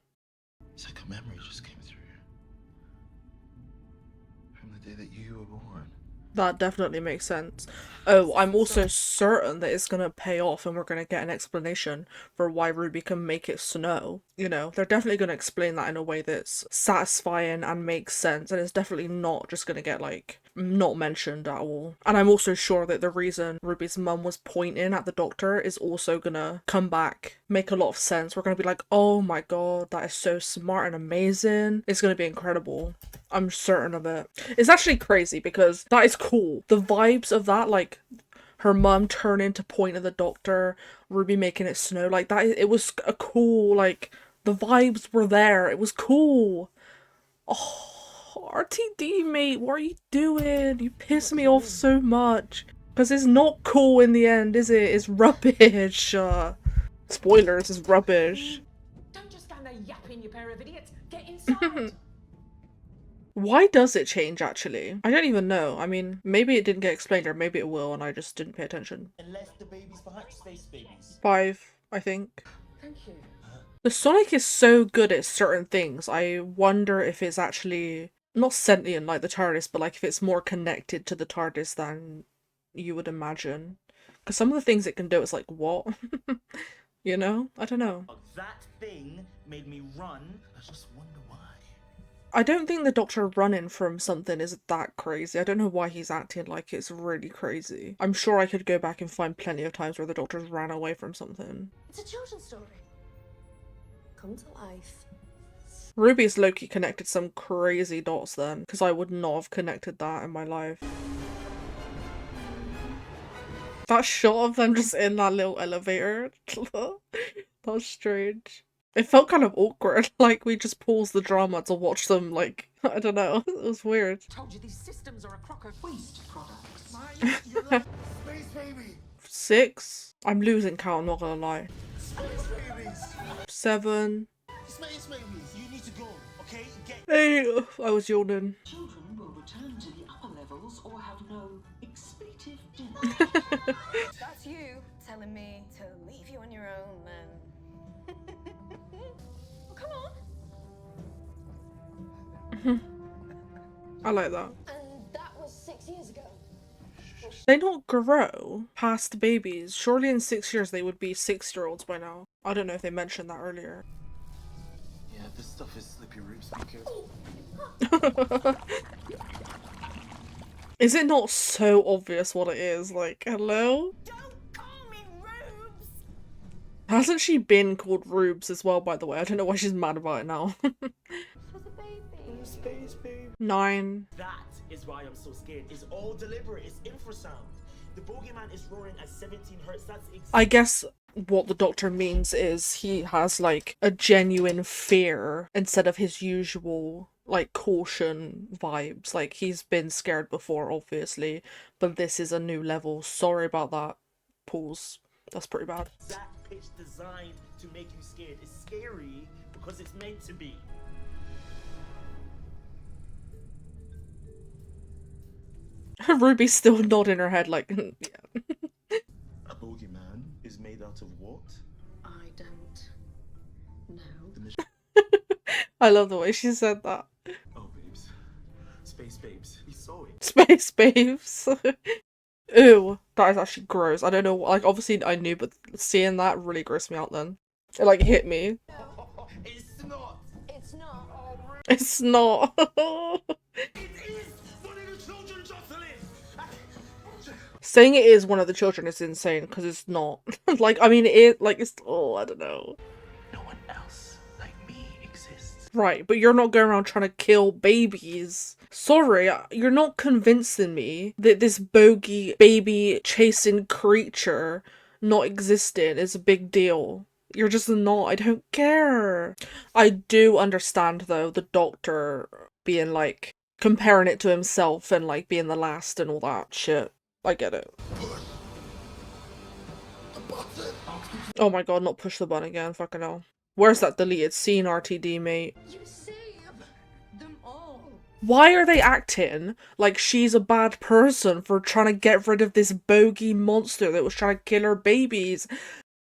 It's like a memory just came through. From the day that you were born. That definitely makes sense. Oh, I'm also certain that it's gonna pay off and we're gonna get an explanation for why Ruby can make it snow. You know, they're definitely gonna explain that in a way that's satisfying and makes sense, and it's definitely not just gonna get, like, not mentioned at all. And I'm also sure that the reason Ruby's mum was pointing at the Doctor is also gonna come back, make a lot of sense. We're gonna be like, oh my god, that is so smart and amazing. It's gonna be incredible. I'm certain of it. It's actually crazy because that is cool. The vibes of that, like her mum turning to point at the Doctor, Ruby making it snow, like that, it was a cool, like, the vibes were there. It was cool. Oh, RTD, mate, what are you doing? You piss me off so much. Because it's not cool in the end, is it? It's rubbish. Spoilers, it's rubbish. Don't just stand there yapping, you pair of idiots. Get inside. Why does it change, actually? I don't even know. I mean, maybe it didn't get explained, or maybe it will, and I just didn't pay attention. And left the babies behind. Space babies. 5, I think. Thank you. The Sonic is so good at certain things. I wonder if it's actually not sentient like the TARDIS, but like if it's more connected to the TARDIS than you would imagine. Because some of the things it can do, it's like, what? You know? I don't know. That thing made me run. I just wonder why. I don't think the Doctor running from something is that crazy. I don't know why he's acting like it's really crazy. I'm sure I could go back and find plenty of times where the Doctor's ran away from something. It's a children's story. Come to life. Ruby's low-key connected some crazy dots then, because I would not have connected that in my life. That shot of them just in that little elevator, that was strange. It felt kind of awkward, like we just paused the drama to watch them, like, I don't know, it was weird. Told you these systems are a crock of waste products. Space baby! 6? I'm losing count, I'm not gonna lie. Space babies! 7. Space babies! You need to go, okay? Get 8. I was yawning. Children will return to the upper levels or have no expletive dinner. That's you telling me to leave you on your own then. Well, come on. I like that. And that was 6 years ago. They not grow past babies. Surely in 6 years they would be 6-year-olds by now. I don't know if they mentioned that earlier. Yeah, this stuff is slippery roots. Be careful. Is it not so obvious what it is? Like, hello? Don't call me Rubes! Hasn't she been called Rubes as well, by the way? I don't know why she's mad about it now. For the baby. space baby. 9. That is why I'm so scared. It's all deliberate. It's infrasound. The bogeyman is roaring at 17 hertz. That's I guess what the Doctor means is he has like a genuine fear instead of his usual like caution vibes. Like he's been scared before, obviously, but this is a new level. Sorry about that. Pause. That's pretty bad. that pitch designed to make you scared. It's scary because it's meant to be. Ruby's still nodding her head like, yeah. A bogeyman is made out of what? I don't know. I love the way she said that. Oh, babes. Space babes. You saw it. Space babes. Ew, that is actually gross. I don't know, like, obviously I knew, but seeing that really grossed me out then. It, like, hit me. It's not. It's not. It's not. It is one of the children, Jocelyn. Saying it is one of the children is insane, because it's not. Like, I mean, it, like, it's, oh, I don't know. No one else like me exists. Right, but you're not going around trying to kill babies. Sorry, you're not convincing me that this bogey baby chasing creature not existing is a big deal. You're just not. I don't care. I do understand, though, the doctor being, like, comparing it to himself and, like, being the last and all that shit. I get it. Oh my god, not push the button again, fucking hell. Where's that deleted scene, RTD, mate? You save them all. Why are they acting like she's a bad person for trying to get rid of this bogey monster that was trying to kill her babies?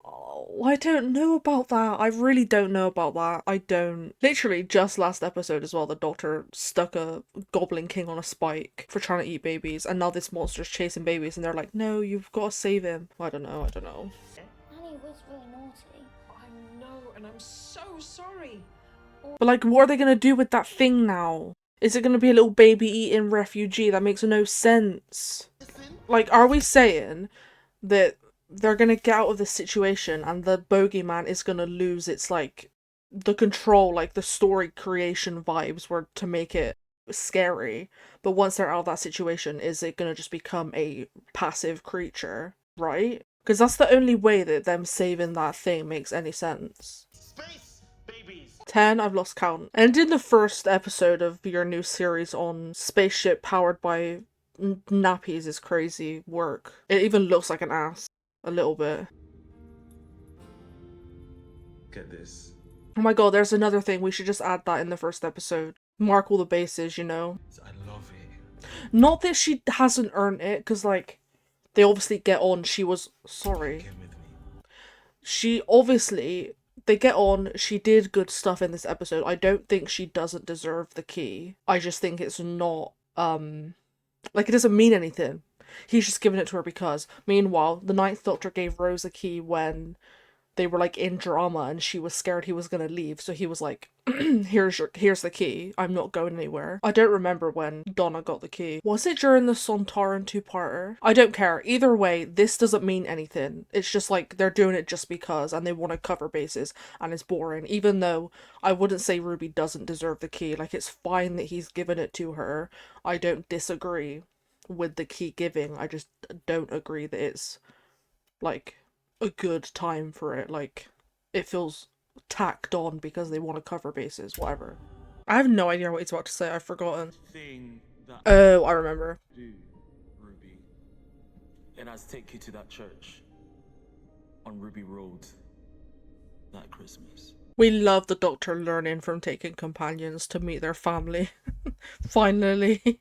Oh, I don't know about that. I really don't know about that. I don't. Literally, just last episode as well, the doctor stuck a goblin king on a spike for trying to eat babies, and now this monster's chasing babies, and they're like, no, you've got to save him. I don't know. Nanny was really naughty. I know, and I'm so sorry. But, like, what are they gonna do with that thing now? Is it gonna be a little baby eating refugee? That makes no sense. Like, are we saying that they're gonna get out of this situation and the bogeyman is gonna lose its, like, the control, like, the story creation vibes were to make it scary, but once they're out of that situation, is it gonna just become a passive creature, right? Because that's the only way that them saving that thing makes any sense. Space babies. 10, I've lost count. And in the first episode of your new series on spaceship powered by nappies is crazy work. It even looks like an ass. A little bit. Get this. Oh my god, there's another thing. We should just add that in the first episode. Mark all the bases, you know? I love it. Not that she hasn't earned it, because, like, they obviously get on. She was... Sorry. Get with me. She obviously... They get on. She did good stuff in this episode. I don't think she doesn't deserve the key. I just think it's not, like, it doesn't mean anything. He's just giving it to her because. Meanwhile, the Ninth Doctor gave Rose a key when they were, like, in drama and she was scared he was gonna leave, so he was like, here's the key, I'm not going anywhere. I don't remember when Donna got the key. Was it during the Sontaran two-parter? I don't care. Either way, this doesn't mean anything. It's just like, they're doing it just because, and they want to cover bases, and it's boring. Even though, I wouldn't say Ruby doesn't deserve the key. Like, it's fine that he's given it to her. I don't disagree with the key giving. I just don't agree that it's, like, a good time for it. Like, it feels tacked on because they want to cover bases, whatever. I have no idea what he's about to say. I've forgotten. Thing that Oh, I remember. do, Ruby. And I'd take you to that church on Ruby Road that Christmas. We love the Doctor learning from taking companions to meet their family. Finally.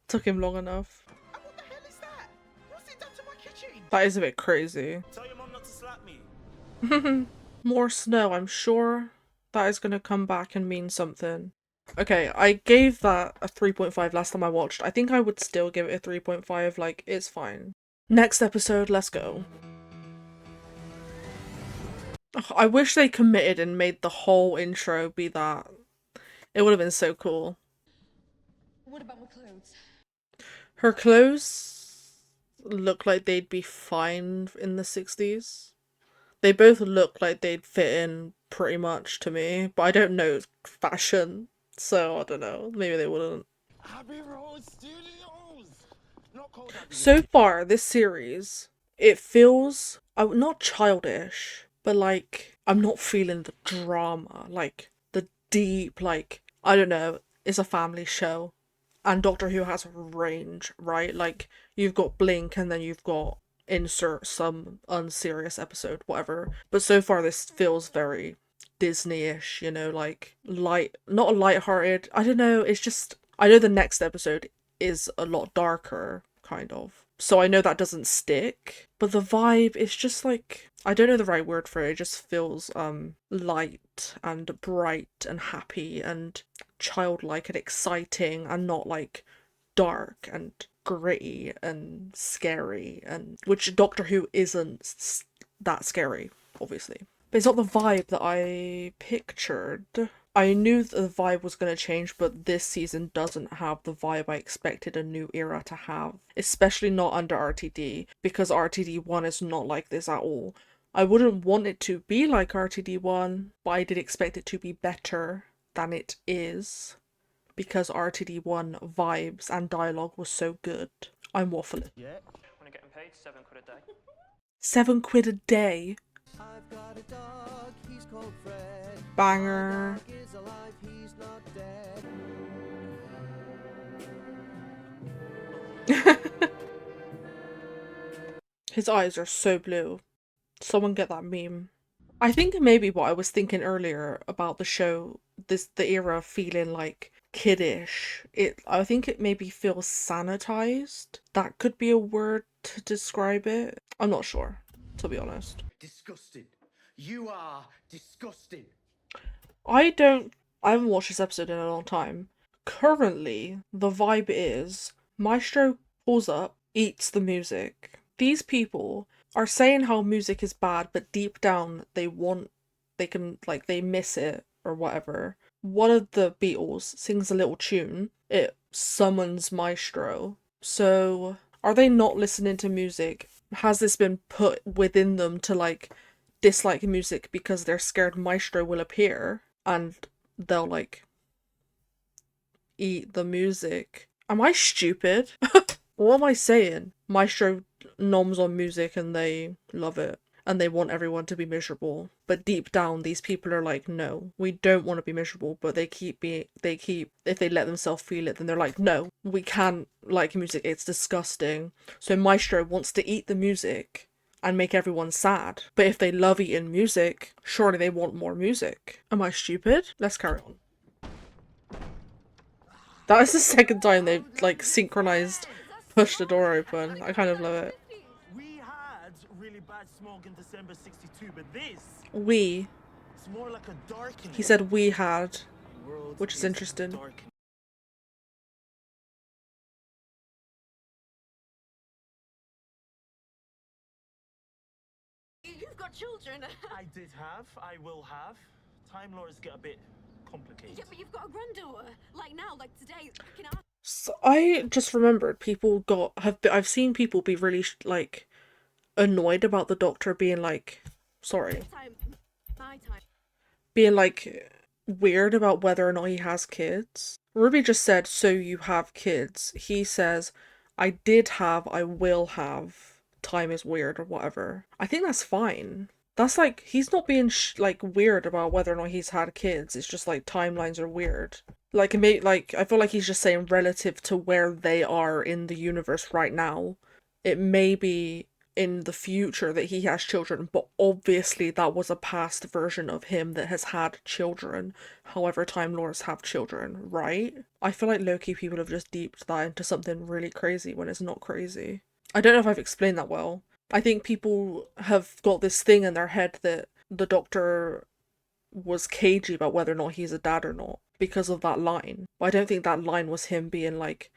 Took him long enough. And what the hell is that? What's it done to my kitchen? That is a bit crazy. Tell your mom not to slap me. More snow, I'm sure that is going to come back and mean something. Okay, I gave that a 3.5 last time I watched. I think I would still give it a 3.5, like, it's fine. Next episode, let's go. Ugh, I wish they committed and made the whole intro be that. It would have been so cool. What about my clothes? Her clothes look like they'd be fine in the 60s. They both look like they'd fit in pretty much to me, but I don't know fashion, so I don't know. Maybe they wouldn't. Abbey Road Studios. Not called Abbey So far, this series, it feels not childish, but like I'm not feeling the drama, like the deep, like I don't know. It's a family show, and Doctor Who has range, right? Like you've got Blink, and then you've got insert some unserious episode, whatever. But so far this feels very Disney-ish, you know, like light, not light-hearted. I don't know, it's just, I know the next episode is a lot darker, kind of. So I know that doesn't stick, but the vibe is just like, I don't know the right word for it. It just feels light and bright and happy and childlike and exciting, and not like dark and gritty and scary, and which Doctor Who isn't that scary, obviously. But it's not the vibe that I pictured. I knew that the vibe was going to change, but this season doesn't have the vibe I expected a new era to have. Especially not under RTD, because RTD1 is not like this at all. I wouldn't want it to be like RTD1, but I did expect it to be better than it is, because RTD1 vibes and dialogue was so good. I'm waffling. Yeah. When I'm getting paid, £7 a day. £7 a day? I've got a dog, he's called Fred. Banger. My dog is alive, he's not dead. His eyes are so blue. Someone get that meme. I think maybe what I was thinking earlier about the show, the era feeling like kiddish. I think it maybe feels sanitized. That could be a word to describe it. I'm not sure, to be honest. Disgusting. You are disgusting. I haven't watched this episode in a long time. Currently, the vibe is Maestro pulls up, eats the music. These people are saying how music is bad, but deep down they miss it or whatever. One of the Beatles sings a little tune. It summons Maestro. So are they not listening to music? Has this been put within them to like dislike music because they're scared Maestro will appear and they'll like eat the music? Am I stupid? What am I saying? Maestro noms on music and they love it and they want everyone to be miserable, but deep down these people are like, no, we don't want to be miserable, but they keep if they let themselves feel it, then they're like, no, we can't like music, it's disgusting. So Maestro wants to eat the music and make everyone sad, but if they love eating music, surely they want more music. Am I stupid? Let's carry on. That is the second time they've like synchronized pushed the door open. I kind of love it. We had really bad smog in December 62, but this... It's more like a darkening. He said we had, which is interesting. You've got children. I did have, I will have. Time Lords get a bit complicated. Yeah, but you've got a granddaughter. Like now, like today. Can I... So I just remembered I've seen people be really like annoyed about the Doctor being like, being like weird about whether or not he has kids. Ruby just said, so you have kids. He says, I did have, I will have. Time is weird or whatever. I think that's fine. That's like, he's not being like weird about whether or not he's had kids. It's just like timelines are weird. Like, I feel like he's just saying relative to where they are in the universe right now. It may be in the future that he has children, but obviously that was a past version of him that has had children. However, Time Lords have children, right? I feel like low-key people have just deeped that into something really crazy when it's not crazy. I don't know if I've explained that well. I think people have got this thing in their head that the Doctor was cagey about whether or not he's a dad or not because of that line. But I don't think that line was him being like,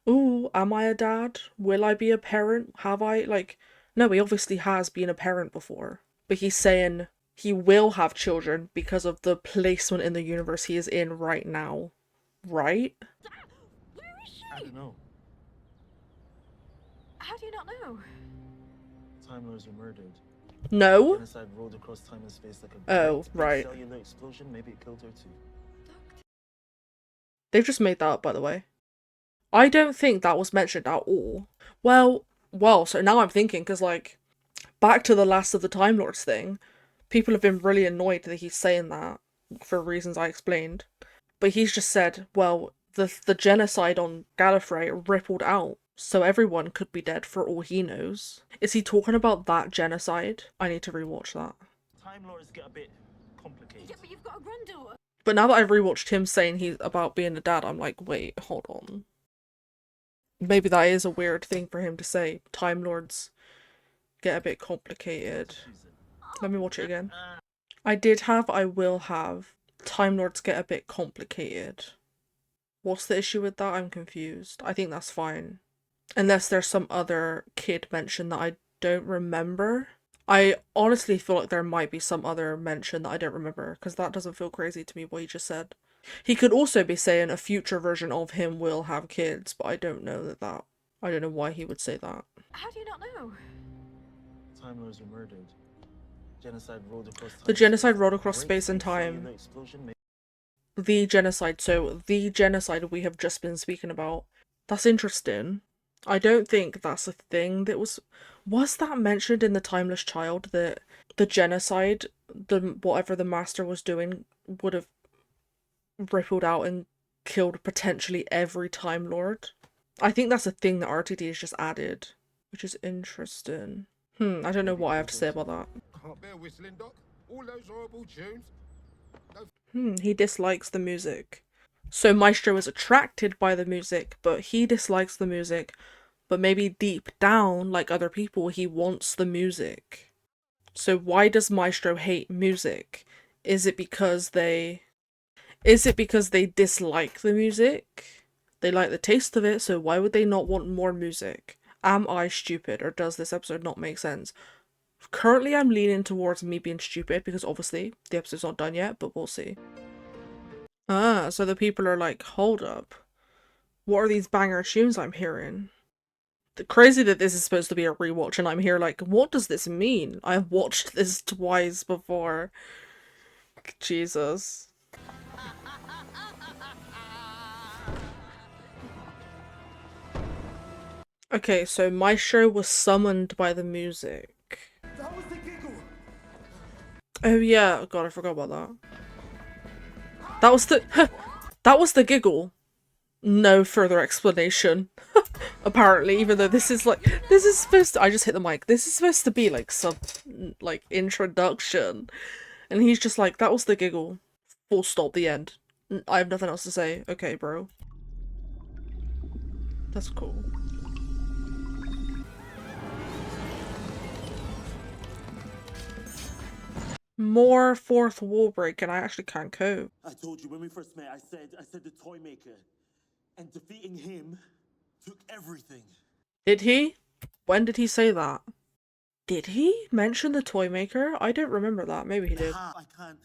ooh, am I a dad? Will I be a parent? Have I? Like, no, he obviously has been a parent before. But he's saying he will have children because of the placement in the universe he is in right now. Right? Where is she? I don't know. How do you not know? Time Lords were murdered. No? Genocide rolled across time and space like a right. cellular explosion. Maybe it killed her too. They've just made that up, by the way. I don't think that was mentioned at all. Well, so now I'm thinking, because, like, back to the last of the Time Lords thing, people have been really annoyed that he's saying that, for reasons I explained. But he's just said, well, the genocide on Gallifrey rippled out, so everyone could be dead for all he knows. Is he talking about that genocide? I need to rewatch that. Time Lords get a bit complicated. Yeah, but you've got a granddaughter. But now that I've rewatched him saying he's about being a dad, I'm like, wait, hold on. Maybe that is a weird thing for him to say. Time Lords get a bit complicated. Let me watch it again. I will have. Time Lords get a bit complicated. What's the issue with that? I'm confused. I think that's fine. Unless there's some other kid mention that I don't remember. I honestly feel like there might be some other mention that I don't remember, because that doesn't feel crazy to me what he just said. He could also be saying a future version of him will have kids, but I don't know that. I don't know why he would say that. How do you not know? Time Lords were murdered. Genocide rolled across time. The genocide rolled across space and time. The genocide, so the genocide we have just been speaking about. That's interesting. I don't think that's a thing that was that mentioned in The Timeless Child, that the genocide, whatever the master was doing, would have rippled out and killed potentially every Time Lord? I think that's a thing that RTD has just added, which is interesting. I don't know what I have to say about that. Can't bear whistling, Doc. All those horrible tunes. He dislikes the music. So Maestro is attracted by the music, but he dislikes the music. But maybe deep down, like other people, he wants the music. So why does Maestro hate music? Is it because they dislike the music? They like the taste of it, so why would they not want more music? Am I stupid, or does this episode not make sense? Currently, I'm leaning towards me being stupid, because obviously, the episode's not done yet, but we'll see. Ah, so the people are like, hold up. What are these banger tunes I'm hearing? Crazy that this is supposed to be a rewatch, and I'm here like, what does this mean? I've watched this twice before. Jesus. Okay, so Maestro was summoned by the music. That was the giggle. Oh yeah, God, I forgot about that. That was the giggle. No further explanation. Apparently, even though this is supposed to, I just hit the mic. This is supposed to be like some introduction. And he's just like, that was the giggle. Full stop, the end. I have nothing else to say. Okay, bro. That's cool. More fourth wall break, and I actually can't cope. I told you when we first met, I said the toy maker. And defeating him took everything. Did he? When did he say that? Did he mention the toy maker? I don't remember that. Maybe he did. I can't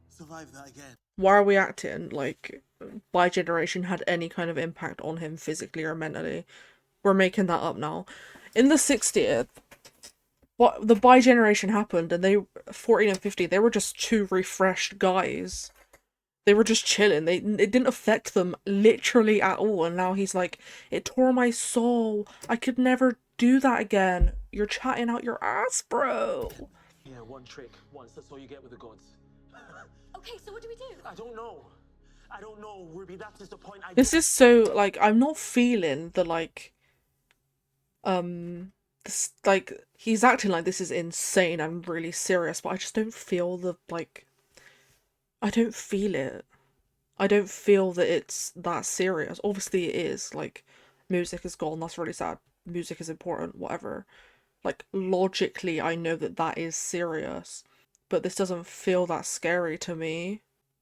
survive that again. Why are we acting like By Generation had any kind of impact on him physically or mentally? We're making that up now. In the 60th, what the By Generation happened, and they 14 and 50, they were just two refreshed guys. They were just chilling. It didn't affect them literally at all. And now he's like, it tore my soul. I could never do that again. You're chatting out your ass, bro. Yeah, one trick once. That's all you get with the gods. Okay, so what do we do? I don't know. Ruby. That is the point. This is so, like, I'm not feeling the, like, this, like, he's acting like this is insane and really serious, but I just don't feel the, like, I don't feel it. I don't feel that it's that serious. Obviously it is, like, music is gone, that's really sad. Music is important, whatever. Like, logically, I know that that is serious, but this doesn't feel that scary to me.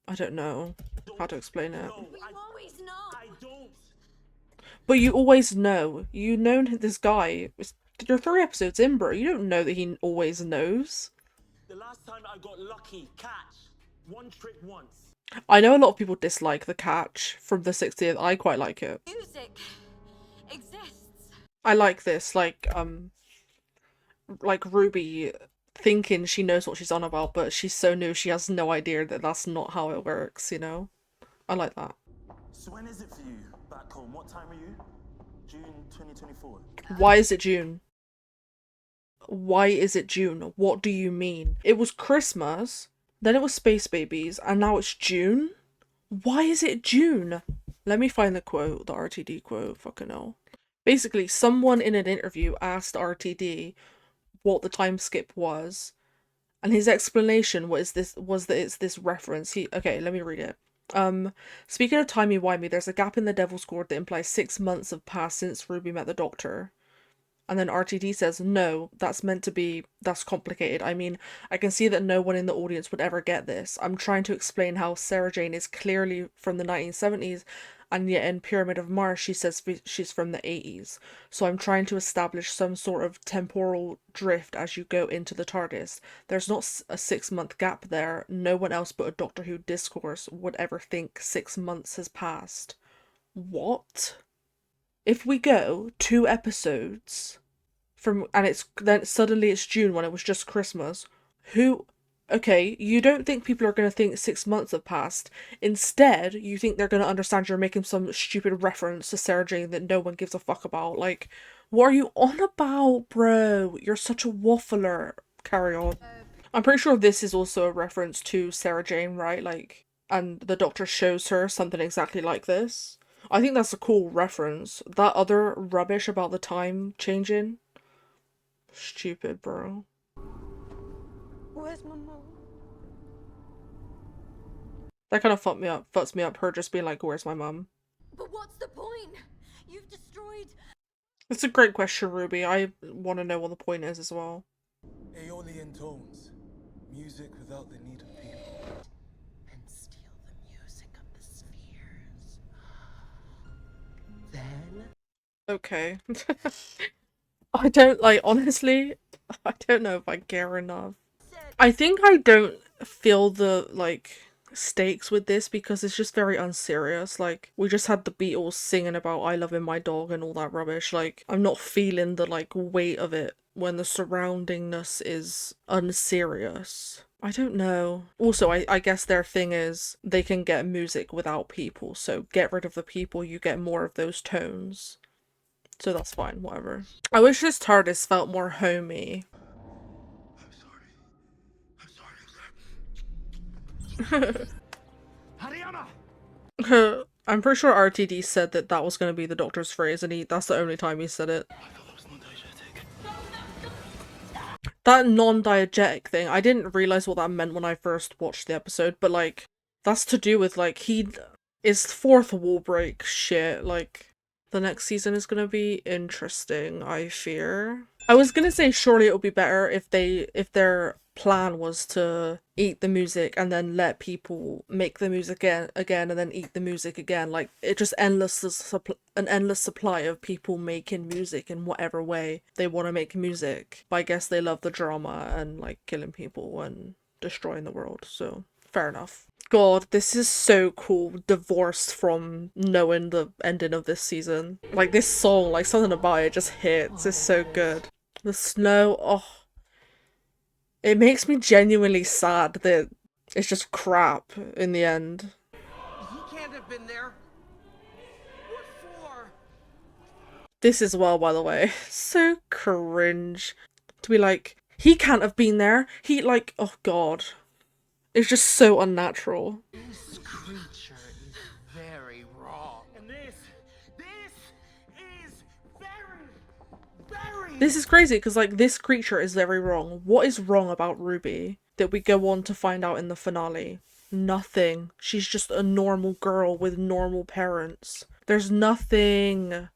I don't know how to explain it. But you always know. I don't. But you always know. You know this guy. You're 3 episodes in, bro. You don't know that he always knows. The last time I got lucky, catch. One trick once. I know a lot of people dislike the catch from the 60th. I quite like it. Music exists. I like this, like Ruby thinking she knows what she's on about, but she's so new she has no idea that that's not how it works, you know? I like that. So when is it for you back home? What time are you? June 2024. Why is it June? Why is it June? What do you mean? It was Christmas, then it was Space Babies, and now it's June? Why is it June? Let me find the quote, the RTD quote, fucking hell. Basically, someone in an interview asked RTD what the time skip was, and his explanation was that it's this reference. Okay, let me read it. Speaking of timey-wimey, there's a gap in the Devil's Chord that implies 6 months have passed since Ruby met the Doctor. And then RTD says, no, that's meant to be, that's complicated. I mean, I can see that no one in the audience would ever get this. I'm trying to explain how Sarah Jane is clearly from the 1970s, and yet in Pyramid of Mars she says she's from the 80s. So I'm trying to establish some sort of temporal drift as you go into the TARDIS. There's not a 6-month gap there. No one else but a Doctor Who discourse would ever think 6 months has passed. What? If we go 2 episodes from, and it's then suddenly it's June when it was just Christmas, okay, you don't think people are going to think 6 months have passed. Instead, you think they're going to understand you're making some stupid reference to Sarah Jane that no one gives a fuck about. Like, what are you on about, bro? You're such a waffler. Carry on. I'm pretty sure this is also a reference to Sarah Jane, right? Like, and the Doctor shows her something exactly like this. I think that's a cool reference. That other rubbish about the time changing. Stupid, bro. Where's my mom? That kind of fucks me up, her just being like, where's my mum? But what's the point? You've destroyed... It's a great question, Ruby. I want to know what the point is as well. Aeolian tones. Music without the need of people. And steal the music of the spheres. Then... Okay. I don't, like, honestly, I don't know if I care enough. I think I don't feel the, like, stakes with this because it's just very unserious. Like, we just had the Beatles singing about I love my dog and all that rubbish. Like, I'm not feeling the, like, weight of it when the surroundingness is unserious. I don't know. Also, I guess their thing is they can get music without people, so get rid of the people, you get more of those tones. So that's fine, whatever. I wish this TARDIS felt more homey. Haryana! I'm pretty sure RTD said that that was going to be the Doctor's phrase, and that's the only time he said it. That non-diegetic thing, I didn't realize what that meant when I first watched the episode, but like, that's to do with like, he is fourth wall break shit, like, the next season is gonna be interesting, I fear. I was gonna say surely it would be better if their plan was to eat the music and then let people make the music again and then eat the music again. Like, it just an endless supply of people making music in whatever way they want to make music. But I guess they love the drama and like killing people and destroying the world, so fair enough. God, this is so cool, divorced from knowing the ending of this season. Like, this song, like, something about it just hits. It's so good. The snow, oh. It makes me genuinely sad that it's just crap in the end. He can't have been there. What for? This as well, by the way. So cringe. To be like, he can't have been there. He, like, oh god. It's just so unnatural. This creature is very wrong. And this is very... This is crazy because, like, this creature is very wrong. What is wrong about Ruby that we go on to find out in the finale? Nothing. She's just a normal girl with normal parents. There's nothing,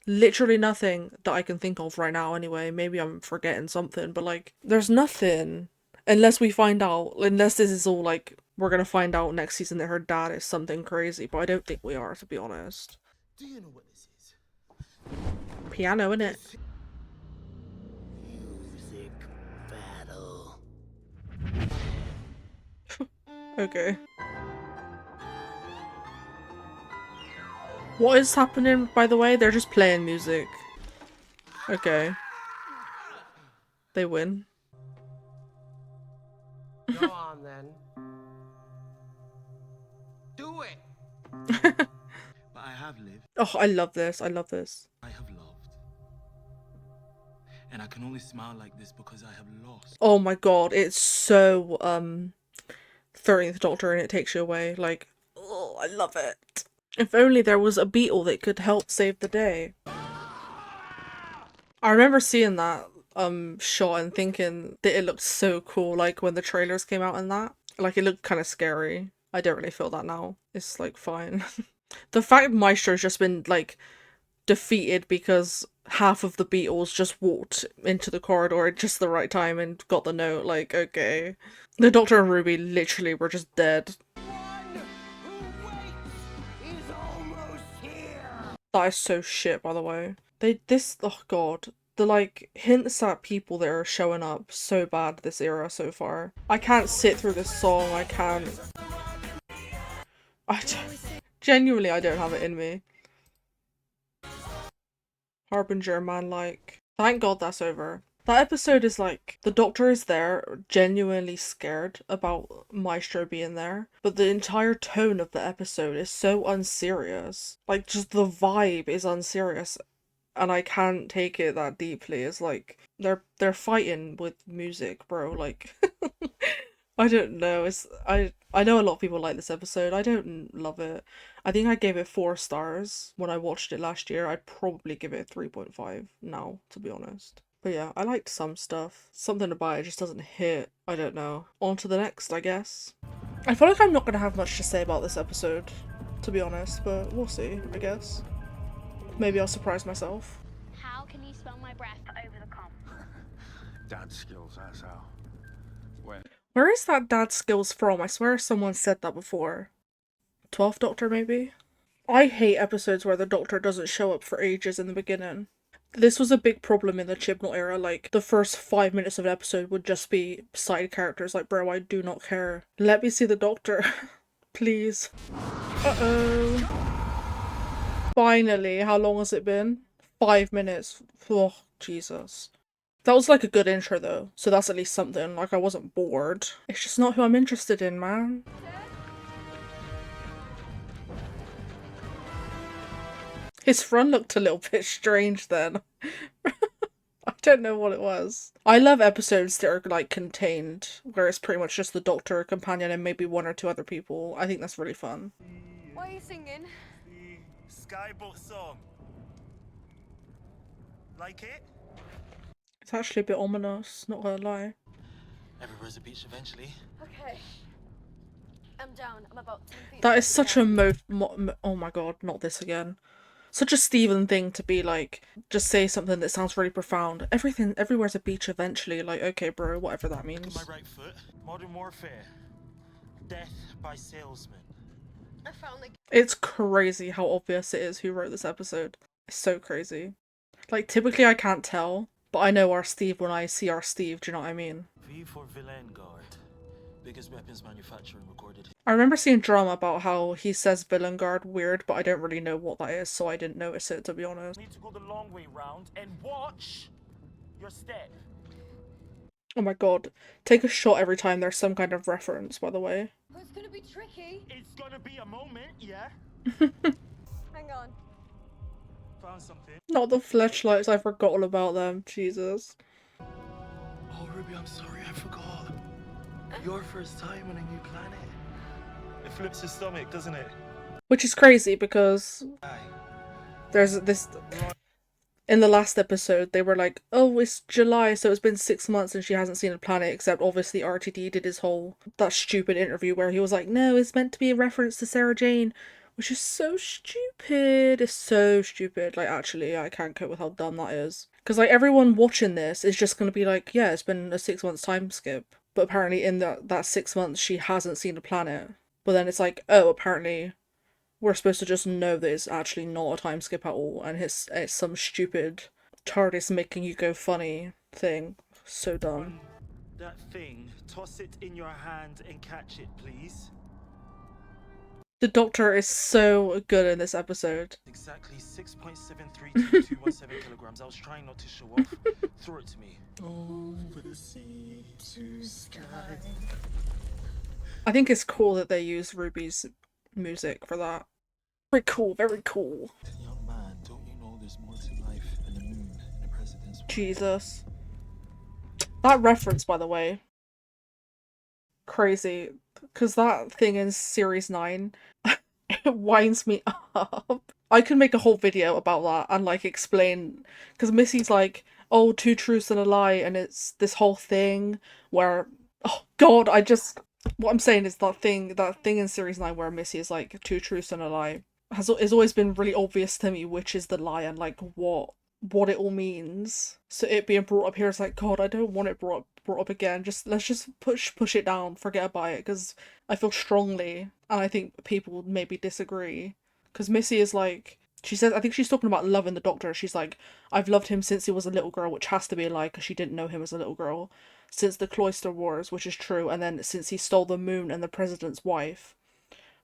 literally nothing that I can think of right now anyway. Maybe I'm forgetting something, but like, there's nothing. Unless we find out, unless this is all like, we're gonna find out next season that her dad is something crazy, but I don't think we are, to be honest. Do you know what this is? Piano, innit? Music battle. Okay. What is happening, by the way? They're just playing music. Okay. They win. Go on then. Do it. But I have lived. Oh, I love this. I love this. I have loved. And I can only smile like this because I have lost. Oh my god, it's so 13th Doctor and it takes you away. Like, oh, I love it. If only there was a beetle that could help save the day. I remember seeing that shot and thinking that it looked so cool, like when the trailers came out and that. Like, it looked kind of scary. I don't really feel that now. It's like fine. The fact Maestro's just been like defeated because half of the Beatles just walked into the corridor at just the right time and got the note, like, okay. The Doctor and Ruby literally were just dead. That is so shit, by the way. Oh god. The, like, hints at people that are showing up so bad this era so far. I can't sit through this song, I can't. Genuinely, I don't have it in me. Harbinger, man, like, thank god that's over. That episode is like, the Doctor is there, genuinely scared about Maestro being there, but the entire tone of the episode is so unserious. Like, just the vibe is unserious, and I can't take it that deeply. It's like, they're fighting with music, bro, like, I don't know, I know a lot of people like this episode, I don't love it. I think I gave it 4 stars when I watched it last year. I'd probably give it 3.5 now, to be honest. But yeah, I liked some stuff. Something about it just doesn't hit. I don't know. On to the next, I guess. I feel like I'm not going to have much to say about this episode, to be honest, but we'll see, I guess. Maybe I'll surprise myself. How can you spell my breath over the comp? Dad skills, that's how. Where is that dad skills from? I swear someone said that before. 12th Doctor, maybe? I hate episodes where the Doctor doesn't show up for ages in the beginning. This was a big problem in the Chibnall era, like, the first 5 minutes of an episode would just be side characters, like, bro, I do not care. Let me see the Doctor. Please. Uh-oh. Finally, how long has it been? 5 minutes. Oh, Jesus. That was like a good intro though, so that's at least something, like I wasn't bored. It's just not who I'm interested in, man. His front looked a little bit strange then. I don't know what it was. I love episodes that are like contained, where it's pretty much just the Doctor, a companion, and maybe 1 or 2 other people. I think that's really fun. What are you singing? The Skyboat song. Like it? It's actually a bit ominous, not gonna lie. Everywhere's a beach eventually. Okay. I'm down. I'm about 10 feet. That is such a oh my god, not this again. Such a Stephen thing to be like, just say something that sounds really profound. Everywhere's a beach eventually, like, okay bro, whatever that means. My right foot. Modern warfare. Death by salesman. I found the... It's crazy how obvious it is who wrote this episode. It's so crazy. Like, typically I can't tell, but I know our Steve when I see our Steve, do you know what I mean? V for Villengard. Biggest weapons manufacturing recorded. I remember seeing drama about how he says Villengard weird, but I don't really know what that is, so I didn't notice it, to be honest. Need to go the long way round and watch your step. Oh my god. Take a shot every time there's some kind of reference, by the way. Oh, it's gonna be tricky. It's gonna be a moment, yeah? Hang on. Found something. Not the fleshlights, I forgot all about them. Jesus. Oh, Ruby, I'm sorry, I forgot. Your first time on a new planet. It flips your stomach, doesn't it? Which is crazy because there's this... In the last episode, they were like, oh, it's July, so it's been 6 months and she hasn't seen a planet, except obviously RTD did his whole... that stupid interview where he was like, no, it's meant to be a reference to Sarah Jane. Which is so stupid. It's so stupid. Like, actually, I can't cope with how dumb that is. Because, like, everyone watching this is just going to be like, yeah, it's been a 6 months time skip. But apparently in that 6 months, she hasn't seen a planet. But then it's like, oh, apparently we're supposed to just know that it's actually not a time skip at all. And it's some stupid TARDIS making you go funny thing. So dumb. That thing, toss it in your hand and catch it, please. The Doctor is so good in this episode. Exactly 6.73217 kilograms. I was trying not to show off. Throw it to me. Over the sea to sky. I think it's cool that they use Ruby's music for that. Very cool, very cool. Young man, don't you know there's more to life than the moon and the president's wife? Jesus. That reference, by the way. Crazy. Because that thing in Series 9, it winds me up. I could make a whole video about that and, like, explain... Because Missy's like, oh, 2 truths and a lie, and it's this whole thing where... Oh, God, What I'm saying is that thing in series 9 where Missy is like two truths and a lie has always been really obvious to me which is the lie and like what it all means. So it being brought up here is like, God, I don't want it brought up again. Let's just push it down, forget about it, because I feel strongly, and I think people would maybe disagree. Because Missy is like, she says, I think she's talking about loving the Doctor. She's like, I've loved him since he was a little girl, which has to be a lie because she didn't know him as a little girl. Since the Cloister Wars, which is true, and then since he stole the moon and the president's wife.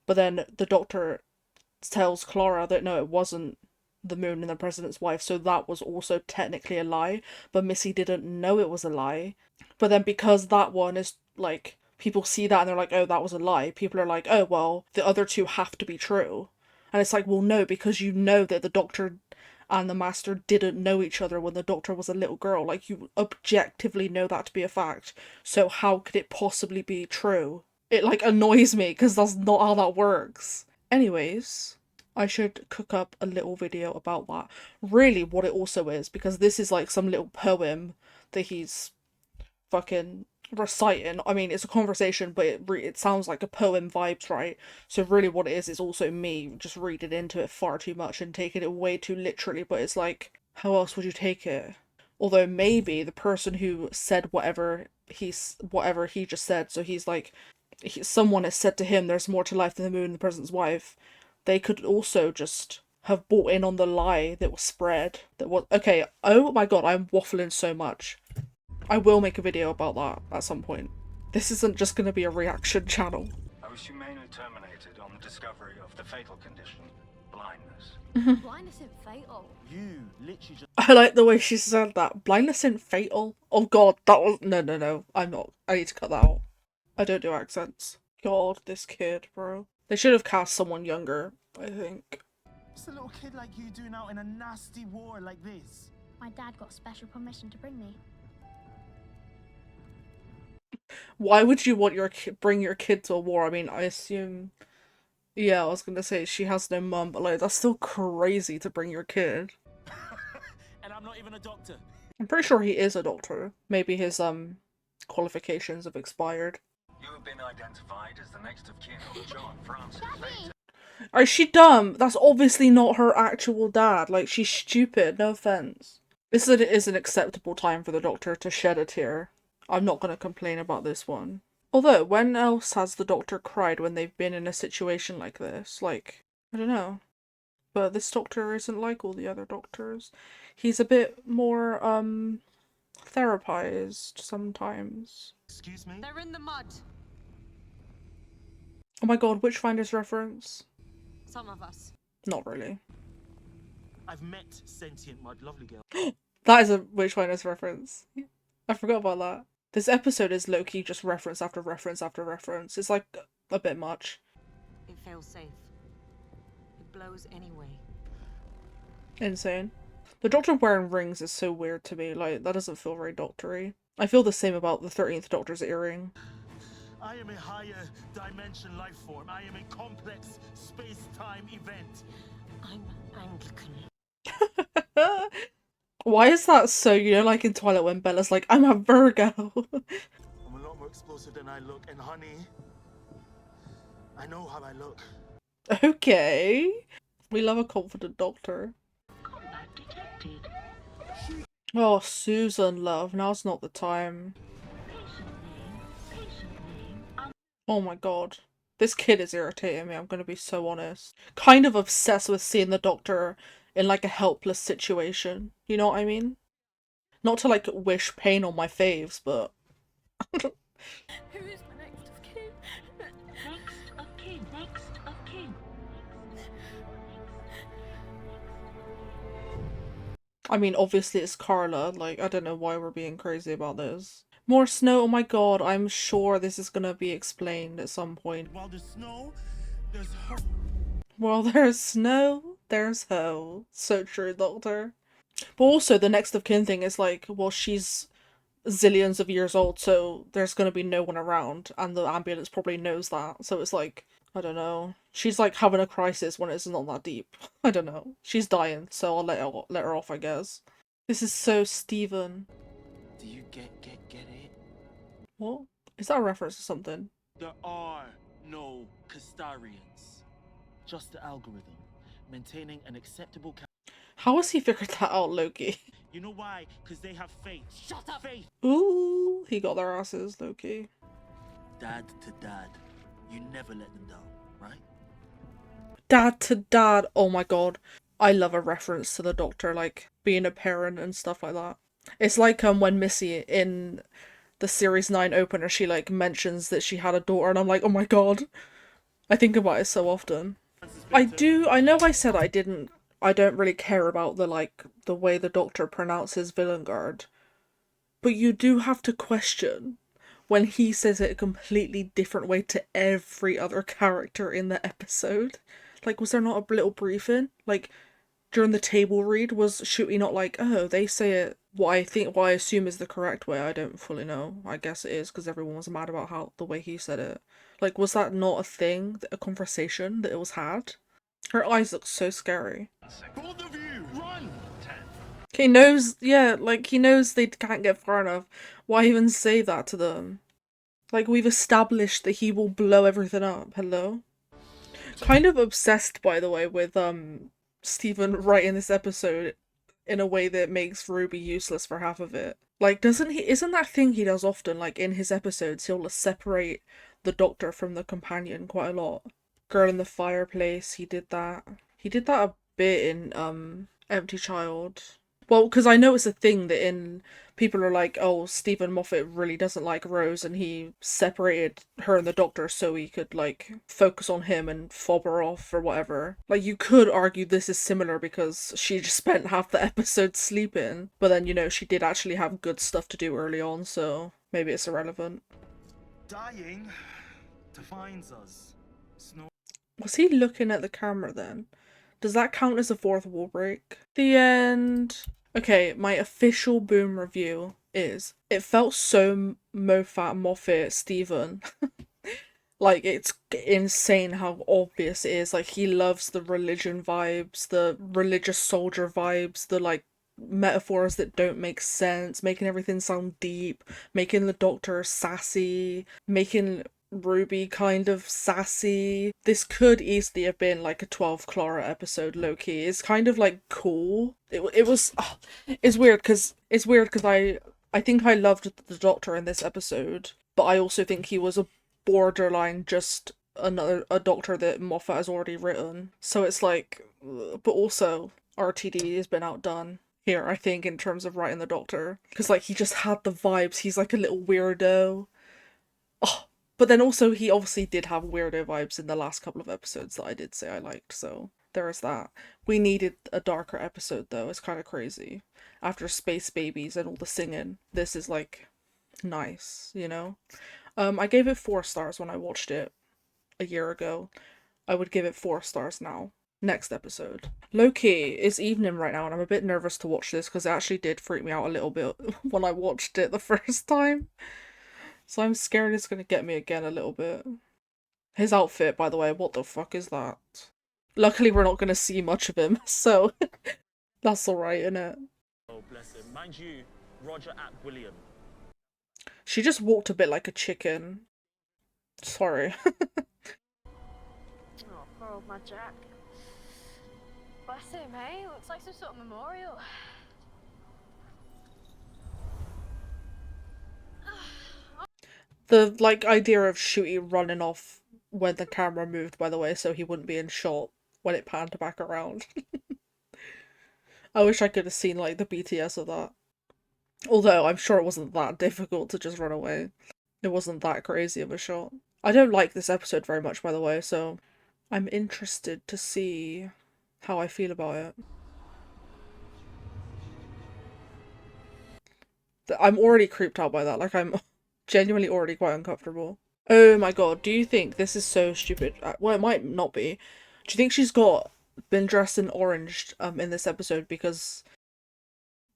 But then the Doctor tells Clara that no, it wasn't the moon and the president's wife, so that was also technically a lie, but Missy didn't know it was a lie. But then because that one is like, people see that and they're like, oh, that was a lie, people are like, oh, well, the other two have to be true. And it's like, well, no, because you know that the Doctor and the Master didn't know each other when the Doctor was a little girl. Like, you objectively know that to be a fact. So how could it possibly be true? It, like, annoys me, because that's not how that works. Anyways, I should cook up a little video about that. Really what it also is, because this is like some little poem that he's fucking reciting. I mean, it's a conversation, but it sounds like a poem vibes, right? So really what it is also me just reading into it far too much and taking it way too literally, but it's like, how else would you take it? Although maybe the person who said whatever he just said, so he's like, someone has said to him there's more to life than the moon and the president's wife, they could also just have bought in on the lie that was spread. That was okay. Oh my god, I'm waffling so much. I will make a video about that at some point. This isn't just going to be a reaction channel. I was humanely terminated on the discovery of the fatal condition, blindness. Blindness isn't fatal. You literally just. I like the way she said that. Blindness isn't fatal. Oh god, that was no. I'm not. I need to cut that out. I don't do accents. God, this kid, bro. They should have cast someone younger, I think. What's a little kid like you doing out in a nasty war like this? My dad got special permission to bring me. Why would you want bring your kid to a war? I mean, I assume... Yeah, I was gonna say she has no mum, but like, that's still crazy to bring your kid. And I'm not even a doctor. I'm pretty sure he is a doctor. Maybe his, qualifications have expired. You have been identified as the next of kin of John Francis. Is she dumb? That's obviously not her actual dad. Like, she's stupid, no offense. This is an acceptable time for the Doctor to shed a tear. I'm not gonna complain about this one. Although, when else has the Doctor cried when they've been in a situation like this? Like, I don't know. But this Doctor isn't like all the other Doctors. He's a bit more, therapized sometimes. Excuse me? They're in the mud. Oh my god, Witchfinder's reference? Some of us. Not really. I've met sentient mud, lovely girl. That is a Witchfinder's reference. I forgot about that. This episode is low-key just reference after reference after reference. It's like a bit much. It feels safe. It blows anyway. Insane. The Doctor wearing rings is so weird to me. Like, that doesn't feel very doctory. I feel the same about the 13th Doctor's earring. I am a higher dimension life form. I am a complex space-time event. I'm Anglican. Why is that so, you know, like in Twilight when Bella's like, I'm a Virgo? I'm a lot more explosive than I look, and honey, I know how I look. Okay. We love a confident Doctor. Combat detected. Oh, Susan, love. Now's not the time. Oh my god. This kid is irritating me, I'm gonna be so honest. Kind of obsessed with seeing the Doctor in like a helpless situation. You know what I mean? Not to like wish pain on my faves, but... Who is my next of kin? Next of kin. Next of kin. I mean, obviously it's Carla. Like, I don't know why we're being crazy about this. More snow, oh my god, I'm sure this is gonna be explained at some point. While there's snow, there's hope. While there's snow, there's hell. So true, Doctor. But also, the next of kin thing is like, well, she's zillions of years old, so there's gonna be no one around, and the ambulance probably knows that. So it's like, I don't know. She's like having a crisis when it's not that deep. I don't know. She's dying, so I'll let her off, I guess. This is so Stephen. Do you get it? What? Is that a reference to something? There are no Castarians. Just the algorithm, maintaining an acceptable. How has he figured that out, Loki? You know why? Because they have faith. Shut up! Faith! Ooh, he got their asses, Loki. Dad to dad. You never let them down, right? Dad to dad. Oh my god. I love a reference to the Doctor, like, being a parent and stuff like that. It's like when Missy in the Series 9 opener, she, like, mentions that she had a daughter, and I'm like, oh my god. I think about it so often. I know I said I don't really care about the way the Doctor pronounces Villengard, but you do have to question when he says it a completely different way to every other character in the episode. Like, was there not a little briefing? Like, during the table read, was Shooty not like, oh, they say it what I assume is the correct way? I don't fully know. I guess it is, because everyone was mad about the way he said it. Like, was that not a thing, a conversation that it was had? Her eyes look so scary. Both of you, run! He knows, yeah, like, he knows they can't get far enough. Why even say that to them? Like, we've established that he will blow everything up. Hello? Kind of obsessed, by the way, with, Stephen writing this episode in a way that makes Ruby useless for half of it. Like, isn't that thing he does often, like, in his episodes, he'll separate the Doctor from the companion quite a lot. Girl in the Fireplace, he did that. He did that a bit in, Empty Child. Well, because I know it's a thing that people are like, oh, Stephen Moffat really doesn't like Rose, and he separated her and the Doctor so he could, like, focus on him and fob her off or whatever. Like, you could argue this is similar because she just spent half the episode sleeping, but then, you know, she did actually have good stuff to do early on, so maybe it's irrelevant. Dying defines us. Was he looking at the camera then? Does that count as a fourth wall break? The end. Okay, my official Boom review is, it felt so Moffat Stephen. Like, it's insane how obvious it is. Like, he loves the religion vibes, the religious soldier vibes, the, like, metaphors that don't make sense, making everything sound deep, making the Doctor sassy, making Ruby kind of sassy. This could easily have been like a 12 Clara episode, low-key. It's kind of like cool. It was it's weird because I think I loved the Doctor in this episode, but I also think he was a borderline just a Doctor that Moffat has already written. So it's like, but also RTD has been outdone here, I think, in terms of writing the Doctor, because like he just had the vibes. He's like a little weirdo. Oh, but then also, he obviously did have weirdo vibes in the last couple of episodes that I did say I liked, so there is that. We needed a darker episode, though. It's kind of crazy. After Space Babies and all the singing, this is, like, nice, you know? I gave it 4 stars when I watched it a year ago. I would give it 4 stars now. Next episode. Low-key, it's evening right now, and I'm a bit nervous to watch this, because it actually did freak me out a little bit when I watched it the first time. So I'm scared it's gonna get me again a little bit. His outfit, by the way, what the fuck is that? Luckily we're not gonna see much of him, so that's alright, innit? Oh, bless him. Mind you, Roger at William. She just walked a bit like a chicken. Sorry. Oh, poor old Mad Jack. Bless him, eh? Looks like some sort of memorial. The, like, idea of Shooty running off when the camera moved, by the way, so he wouldn't be in shot when it panned back around. I wish I could have seen, like, the BTS of that. Although, I'm sure it wasn't that difficult to just run away. It wasn't that crazy of a shot. I don't like this episode very much, by the way, so I'm interested to see how I feel about it. I'm already creeped out by that, like, I'm genuinely already quite uncomfortable. Oh my god, do you think this is so stupid? Well, it might not be. Do you think she's been dressed in orange in this episode because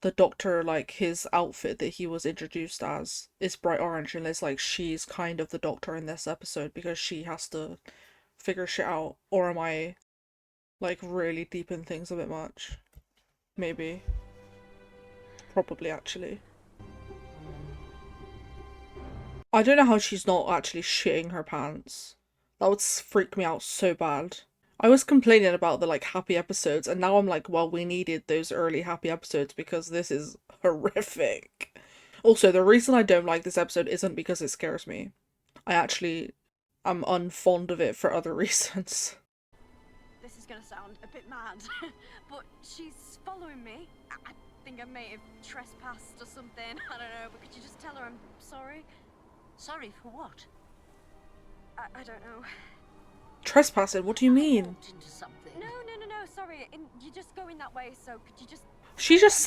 the Doctor, like, his outfit that he was introduced as is bright orange, and it's like she's kind of the Doctor in this episode because she has to figure shit out? Or am I, like, really deep in things a bit much? Maybe. Probably, actually. I don't know how she's not actually shitting her pants. That would freak me out so bad. I was complaining about the like happy episodes, and now I'm like, well, we needed those early happy episodes because this is horrific. Also, the reason I don't like this episode isn't because it scares me. I actually am unfond of it for other reasons. This is gonna sound a bit mad, but she's following me. I think I may have trespassed or something. I don't know, but could you just tell her I'm sorry? Sorry for what? I don't know. Trespassing? What do you mean? No, sorry. You're just going that way, so could you just... She just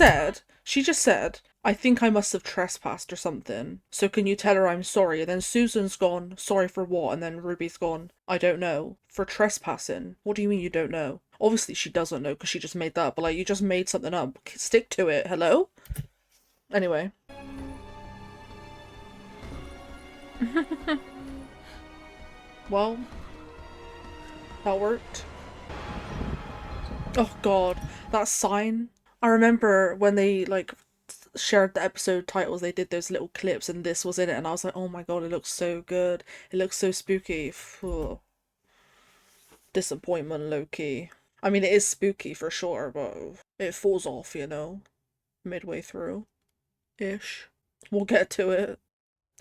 said, I think I must have trespassed or something. So can you tell her I'm sorry? And then Susan's gone, sorry for what? And then Ruby's gone, I don't know. For trespassing? What do you mean you don't know? Obviously she doesn't know because she just made that up. But like, you just made something up. Stick to it. Hello? Anyway. Well, that worked. Oh god, that sign. I remember when they like shared the episode titles, they did those little clips and this was in it and I was like, oh my god, it looks so good. It looks so spooky. Ugh. Disappointment, low-key. I mean, it is spooky for sure, but it falls off, you know, midway through. Ish. We'll get to it.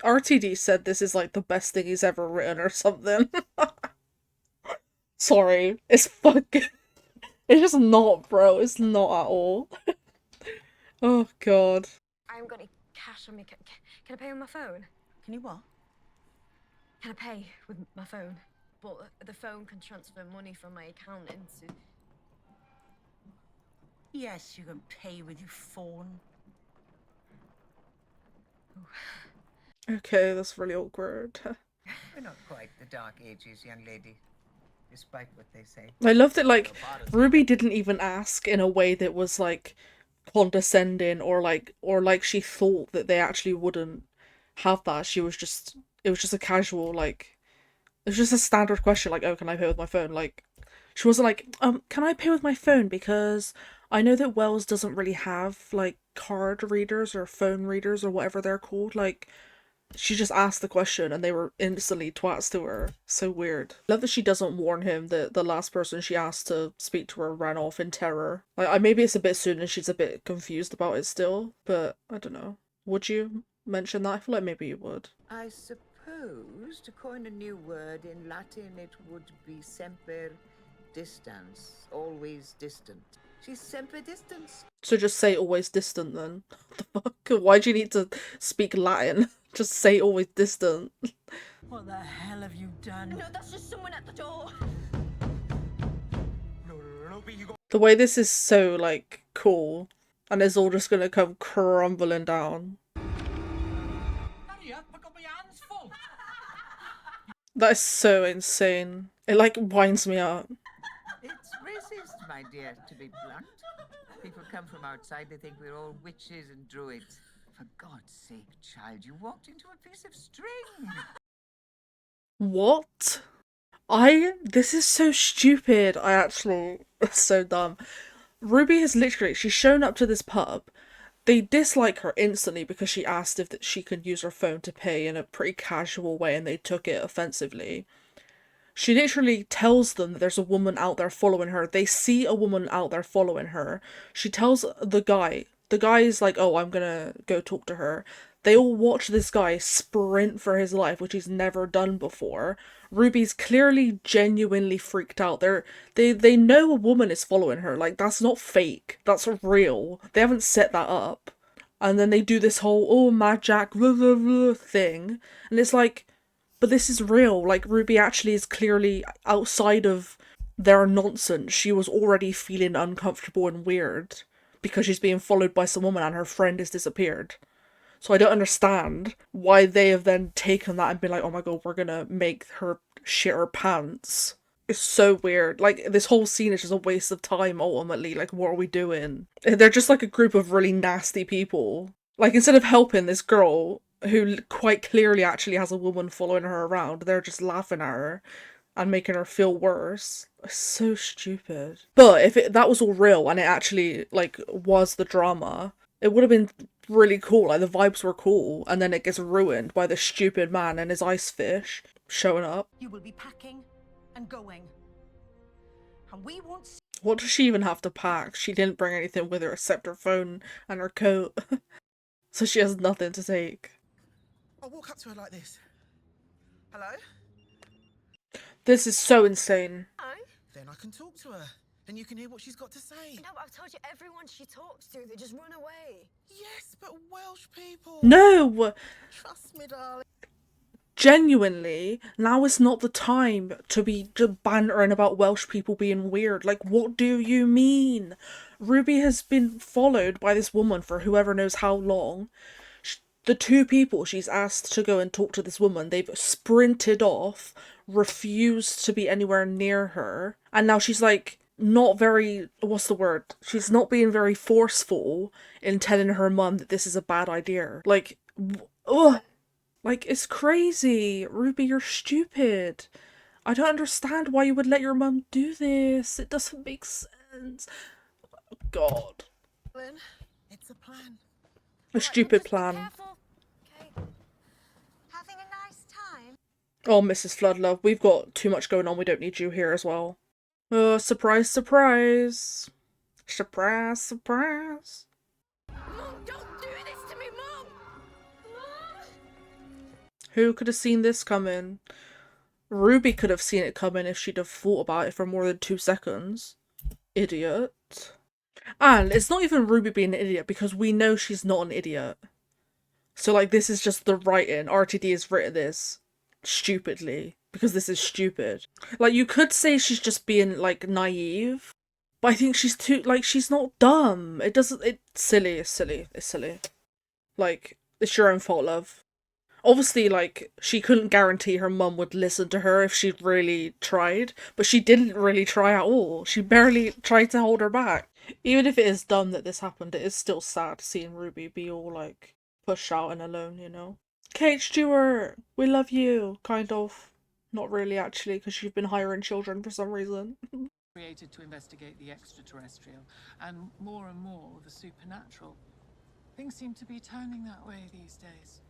RTD said this is like the best thing he's ever written or something. Sorry, it's fucking... It's just not, bro. It's not at all. Oh, God. I haven't got any cash on me. Can I pay with my phone? Can you what? Can I pay with my phone? But the phone can transfer money from my account into... Yes, you can pay with your phone. Okay, that's really awkward. We're not quite the dark ages, young lady, despite what they say. I love that, like, Ruby didn't even ask in a way that was, like, condescending or like she thought that they actually wouldn't have that. She was just, it was just a casual, like, it was just a standard question, like, oh, can I pay with my phone? Like, she wasn't like, can I pay with my phone? Because I know that Wells doesn't really have, like, card readers or phone readers or whatever they're called. Like, she just asked the question and they were instantly twats to her. So weird. Love that she doesn't warn him that the last person she asked to speak to her ran off in terror. Like, maybe it's a bit soon and she's a bit confused about it still, but I don't know. Would you mention that? I feel like maybe you would. I suppose, to coin a new word in Latin, it would be semper distans, always distant. She's semper distans. So just say always distant then. What the fuck? Why do you need to speak Latin? Just say always distant. What the hell have you done? No, that's just someone at the door. The way this is so, like, cool. And it's all just gonna come crumbling down. Hurry up, I got my hands full. That is so insane. It, like, winds me up. It's racist, my dear, to be blunt. People come from outside, they think we're all witches and druids. For God's sake, child, you walked into a piece of string. What? This is so stupid. It's so dumb. Ruby has literally, she's shown up to this pub. They dislike her instantly because she asked if she could use her phone to pay in a pretty casual way and they took it offensively. She literally tells them that there's a woman out there following her. They see a woman out there following her. She tells the guy is like, oh, I'm gonna go talk to her. They all watch this guy sprint for his life, which he's never done before. Ruby's clearly genuinely freaked out. They know a woman is following her. Like, that's not fake. That's real. They haven't set that up. And then they do this whole, oh, Mad Jack, blah, blah, blah thing. And it's like, but this is real. Like, Ruby actually is clearly outside of their nonsense. She was already feeling uncomfortable and weird because she's being followed by some woman and her friend has disappeared. So I don't understand why they have then taken that and been like, oh my god, we're gonna make her shit her pants. It's so weird. Like, this whole scene is just a waste of time, ultimately. Like, what are we doing? They're just like a group of really nasty people. Like, instead of helping this girl who quite clearly actually has a woman following her around, they're just laughing at her and making her feel worse. It's so stupid. But if that was all real and it actually, like, was the drama, it would have been really cool, like the vibes were cool, and then it gets ruined by the stupid man and his ice fish showing up. You will be packing and going. And we won't. What does she even have to pack? She didn't bring anything with her except her phone and her coat. So she has nothing to take. I'll walk up to her like this. Hello? This is so insane. Then I can talk to her, and you can hear what she's got to say. No, but I've told you, everyone she talks to, they just run away. Yes, but Welsh people. No! Trust me, darling. Genuinely, now is not the time to be just bantering about Welsh people being weird. Like, what do you mean? Ruby has been followed by this woman for whoever knows how long. The two people she's asked to go and talk to this woman, they've sprinted off, refused to be anywhere near her, and now she's like, not very, what's the word? She's not being very forceful in telling her mum that this is a bad idea. Like, ugh. Like, it's crazy. Ruby, you're stupid. I don't understand why you would let your mum do this. It doesn't make sense. Oh, God. It's a plan. A stupid plan. Okay. Having a nice time. Oh, Mrs. Floodlove, we've got too much going on. We don't need you here as well. Surprise, surprise. Surprise, surprise. Mom, don't do this to me, Mom! Who could have seen this coming? Ruby could have seen it coming if she'd have thought about it for more than 2 seconds. Idiot. And it's not even Ruby being an idiot, because we know she's not an idiot. So, like, this is just the writing. RTD has written this stupidly, because this is stupid. Like, you could say she's just being, like, naive, but I think she's too, like, she's not dumb. It's silly, it's silly, it's silly. Like, it's your own fault, love. Obviously, like, she couldn't guarantee her mum would listen to her if she really tried, but she didn't really try at all. She barely tried to hold her back. Even if it is dumb that this happened, it is still sad seeing Ruby be all, like, pushed out and alone, you know? Kate Stewart, we love you, kind of. Not really, actually, because you've been hiring children for some reason. Created to investigate the extraterrestrial, and more the supernatural. Things seem to be turning that way these days.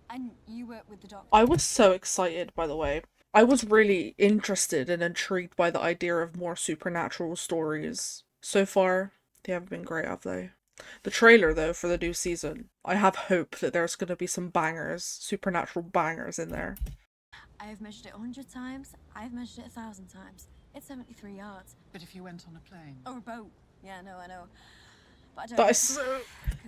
And you work with the doctor? I was so excited, by the way. I was really interested and intrigued by the idea of more supernatural stories. So far, they haven't been great, have they? The trailer, though, for the new season, I have hope that there's going to be some bangers, supernatural bangers in there. I have measured it 100 times. I've measured it 1,000 times. It's 73 yards. But if you went on a plane? Or a boat. Yeah, no, I know. But I don't That is so...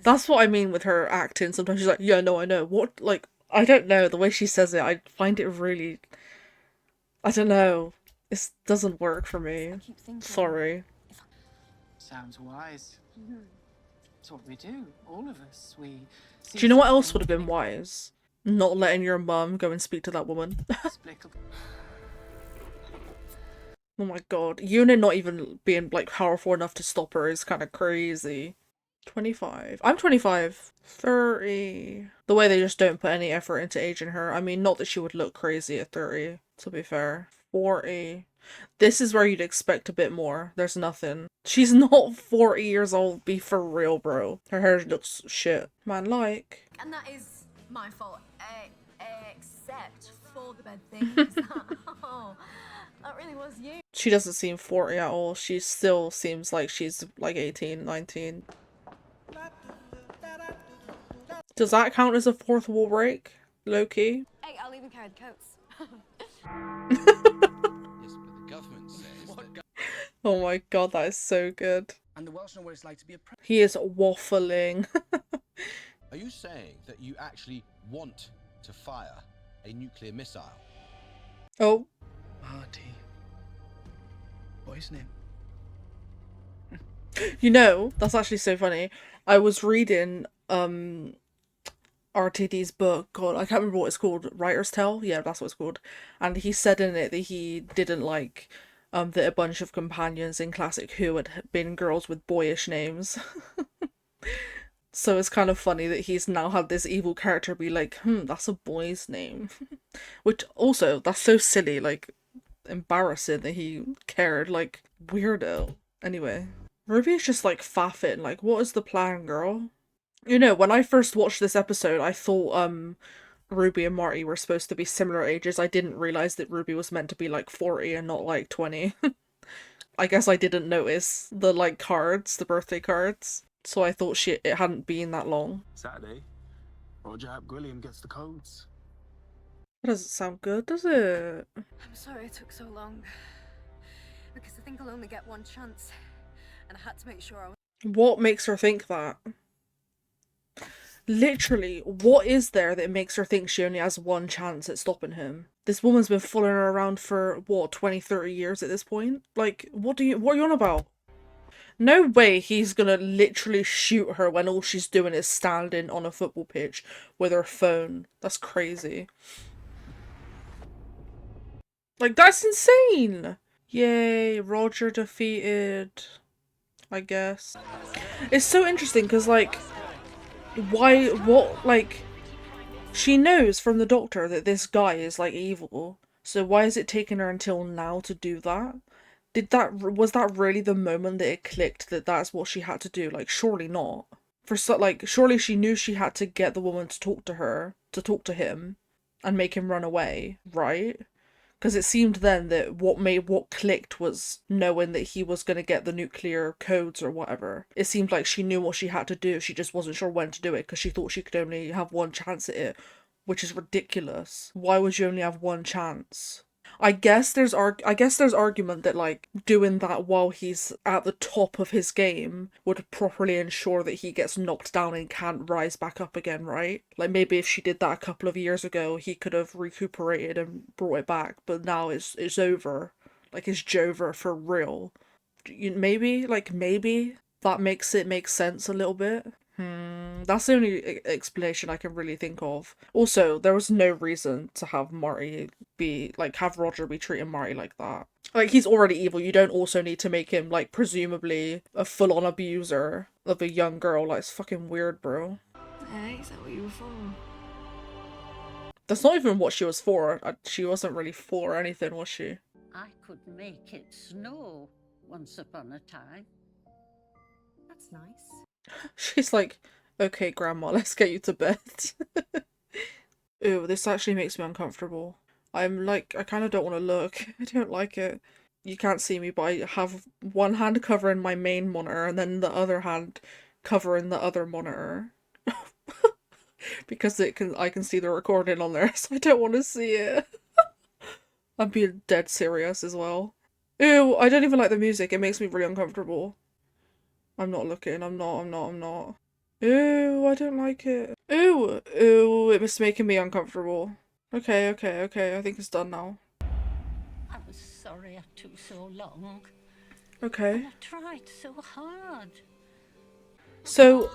That's what I mean with her acting. Sometimes she's like, yeah, no, I know. What, like, I don't know. The way she says it, I find it really... I don't know. It doesn't work for me. Sorry. Sounds wise. It's what we do, all of us. We. Do you know what else would have been wise? Not letting your mum go and speak to that woman. Oh my god. Una not even being, like, powerful enough to stop her is kind of crazy. 25. I'm 25. 30. The way they just don't put any effort into aging her. I mean, not that she would look crazy at 30, to be fair. 40. This is where you'd expect a bit more. There's nothing. She's not 40 years old, be for real, bro. Her hair looks shit. Man, like. And that is my fault, except for the bed thing. Oh, that really was you. She doesn't seem 40 at all. She still seems like she's like 18, 19. Does that count as a fourth wall break? Low-key? Hey, I'll even carry the coats. Oh my god, that is so good. And the Welsh know what it's like to be a He is waffling. Are you saying that you actually want to fire a nuclear missile? Oh. Marty. Boy's name. You know, that's actually so funny. I was reading RTD's book, God, I can't remember what it's called, Writer's Tale? Yeah, that's what it's called. And he said in it that he didn't like that a bunch of companions in Classic Who had been girls with boyish names. So it's kind of funny that he's now had this evil character be like, that's a boy's name. Which also, that's so silly, like, embarrassing that he cared, like, weirdo. Anyway. Ruby's just like faffing, like, what is the plan, girl? You know, when I first watched this episode, I thought Ruby and Marty were supposed to be similar ages. I didn't realize that Ruby was meant to be like 40 and not like 20. I guess I didn't notice the like cards, the birthday cards. So I thought it hadn't been that long. Saturday, Roger William gets the codes. That doesn't sound good, does it? I'm sorry it took so long. Because I think I'll only get one chance. And I had to make sure I was... What makes her think that? Literally, what is there that makes her think she only has one chance at stopping him? This woman's been following her around for, what, 20, 30 years at this point? Like, what are you on about? No way he's gonna literally shoot her when all she's doing is standing on a football pitch with her phone. That's crazy. Like, that's insane! Yay, Roger defeated, I guess. It's so interesting because, like, she knows from the doctor that this guy is, like, evil. So why is it taking her until now to do that? Was that really the moment that it clicked that that's what she had to do? Like, surely not. Surely she knew she had to get the woman to talk to him, and make him run away, right? Because it seemed then that what clicked was knowing that he was going to get the nuclear codes or whatever. It seemed like she knew what she had to do, she just wasn't sure when to do it because she thought she could only have one chance at it, which is ridiculous. Why would you only have one chance? I guess there's argument that, like, doing that while he's at the top of his game would properly ensure that he gets knocked down and can't rise back up again, right? Like, maybe if she did that a couple of years ago, he could have recuperated and brought it back, but now it's over. Like, it's Jover for real. Maybe that makes it make sense a little bit. That's the only explanation I can really think of. Also, there was no reason to have have Roger be treating Marty like that. Like, he's already evil, you don't also need to make him, like, presumably a full-on abuser of a young girl. Like, it's fucking weird, bro. Hey, is that what you were for? That's not even what she was for. She wasn't really for anything, was she? I could make it snow once upon a time. That's nice. She's like, okay, Grandma, let's get you to bed. Ew, this actually makes me uncomfortable. I'm like, I kind of don't want to look. I don't like it. You can't see me, but I have one hand covering my main monitor and then the other hand covering the other monitor. Because I can see the recording on there, so I don't want to see it. I'm being dead serious as well. Ew, I don't even like the music. It makes me really uncomfortable. I'm not looking. I'm not. Ew, I don't like it. Ew, it was making me uncomfortable. Okay, I think it's done now. I was sorry it took so long. Okay. And I tried so hard. So,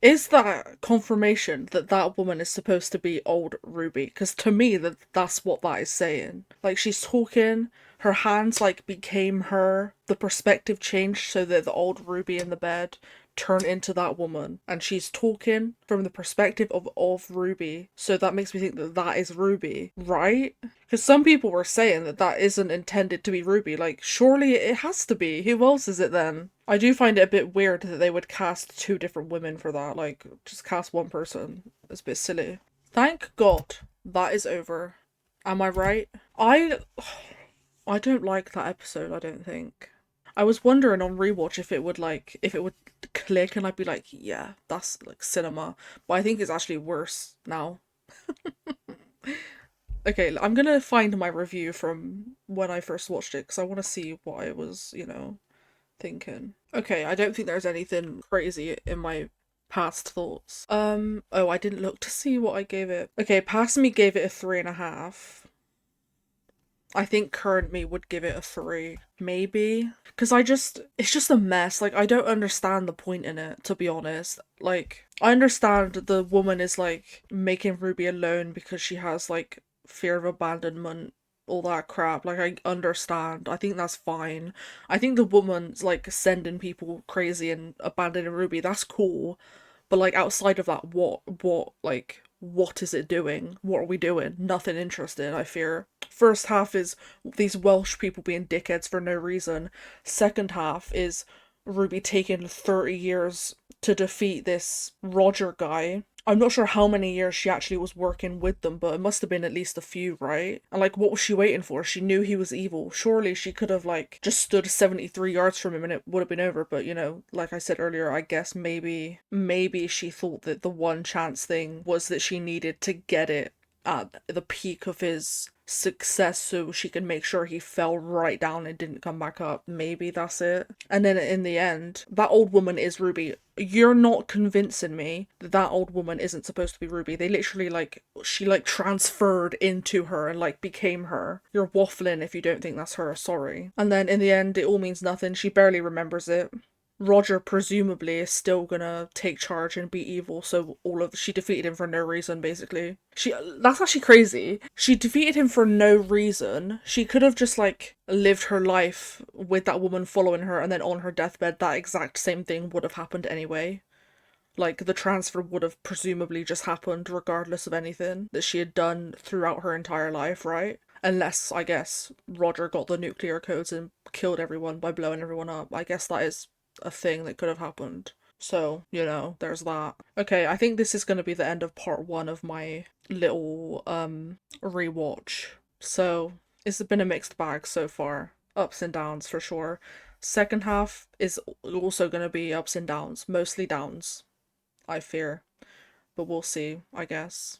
is that confirmation that that woman is supposed to be old Ruby? Because to me, that's what that is saying. Like, she's talking, her hands, like, became her, the perspective changed so that the old Ruby in the bed turned into that woman. And she's talking from the perspective of Ruby. So that makes me think that that is Ruby, right? Because some people were saying that that isn't intended to be Ruby. Like, surely it has to be. Who else is it then? I do find it a bit weird that they would cast two different women for that. Like, just cast one person. It's a bit silly. Thank God that is over. Am I right? I don't like that episode, I don't think. I was wondering on rewatch if it would click and I'd be like, yeah, that's like cinema. But I think it's actually worse now. Okay, I'm gonna find my review from when I first watched it because I want to see what I was, thinking. Okay, I don't think there's anything crazy in my past thoughts. Oh, I didn't look to see what I gave it. Okay, past me gave it a 3.5. I think current me would give it a 3, maybe. Because it's just a mess. Like, I don't understand the point in it, to be honest. Like, I understand the woman is, like, making Ruby alone because she has, like, fear of abandonment, all that crap. Like, I understand. I think that's fine. I think the woman's, like, sending people crazy and abandoning Ruby, that's cool. But, like, outside of that, what is it doing? What are we doing? Nothing interesting, I fear. First half is these Welsh people being dickheads for no reason. Second half is Ruby taking 30 years to defeat this Roger guy. I'm not sure how many years she actually was working with them, but it must have been at least a few, right? And like, what was she waiting for? She knew he was evil. Surely she could have like just stood 73 yards from him and it would have been over. But you know, like I said earlier, I guess maybe she thought that the one chance thing was that she needed to get it at the peak of his success so she could make sure he fell right down and didn't come back up. Maybe that's it. And then in the end, that old woman is Ruby. You're not convincing me that that old woman isn't supposed to be Ruby. They literally like, she like transferred into her and like became her. You're waffling if you don't think that's her, sorry. And then in the end, it all means nothing. She barely remembers it. Roger presumably is still gonna take charge and be evil, so she defeated him for no reason, basically. That's actually crazy. She defeated him for no reason. She could have just like lived her life with that woman following her, and then on her deathbed that exact same thing would have happened anyway. Like, the transfer would have presumably just happened regardless of anything that she had done throughout her entire life, right? Unless, I guess, Roger got the nuclear codes and killed everyone by blowing everyone up. I guess that is a thing that could have happened. So, you know, there's that. Okay, I think this is going to be the end of part 1 of my little rewatch. So, it's been a mixed bag so far. Ups and downs for sure. Second half is also going to be ups and downs. Mostly downs, I fear. But we'll see, I guess.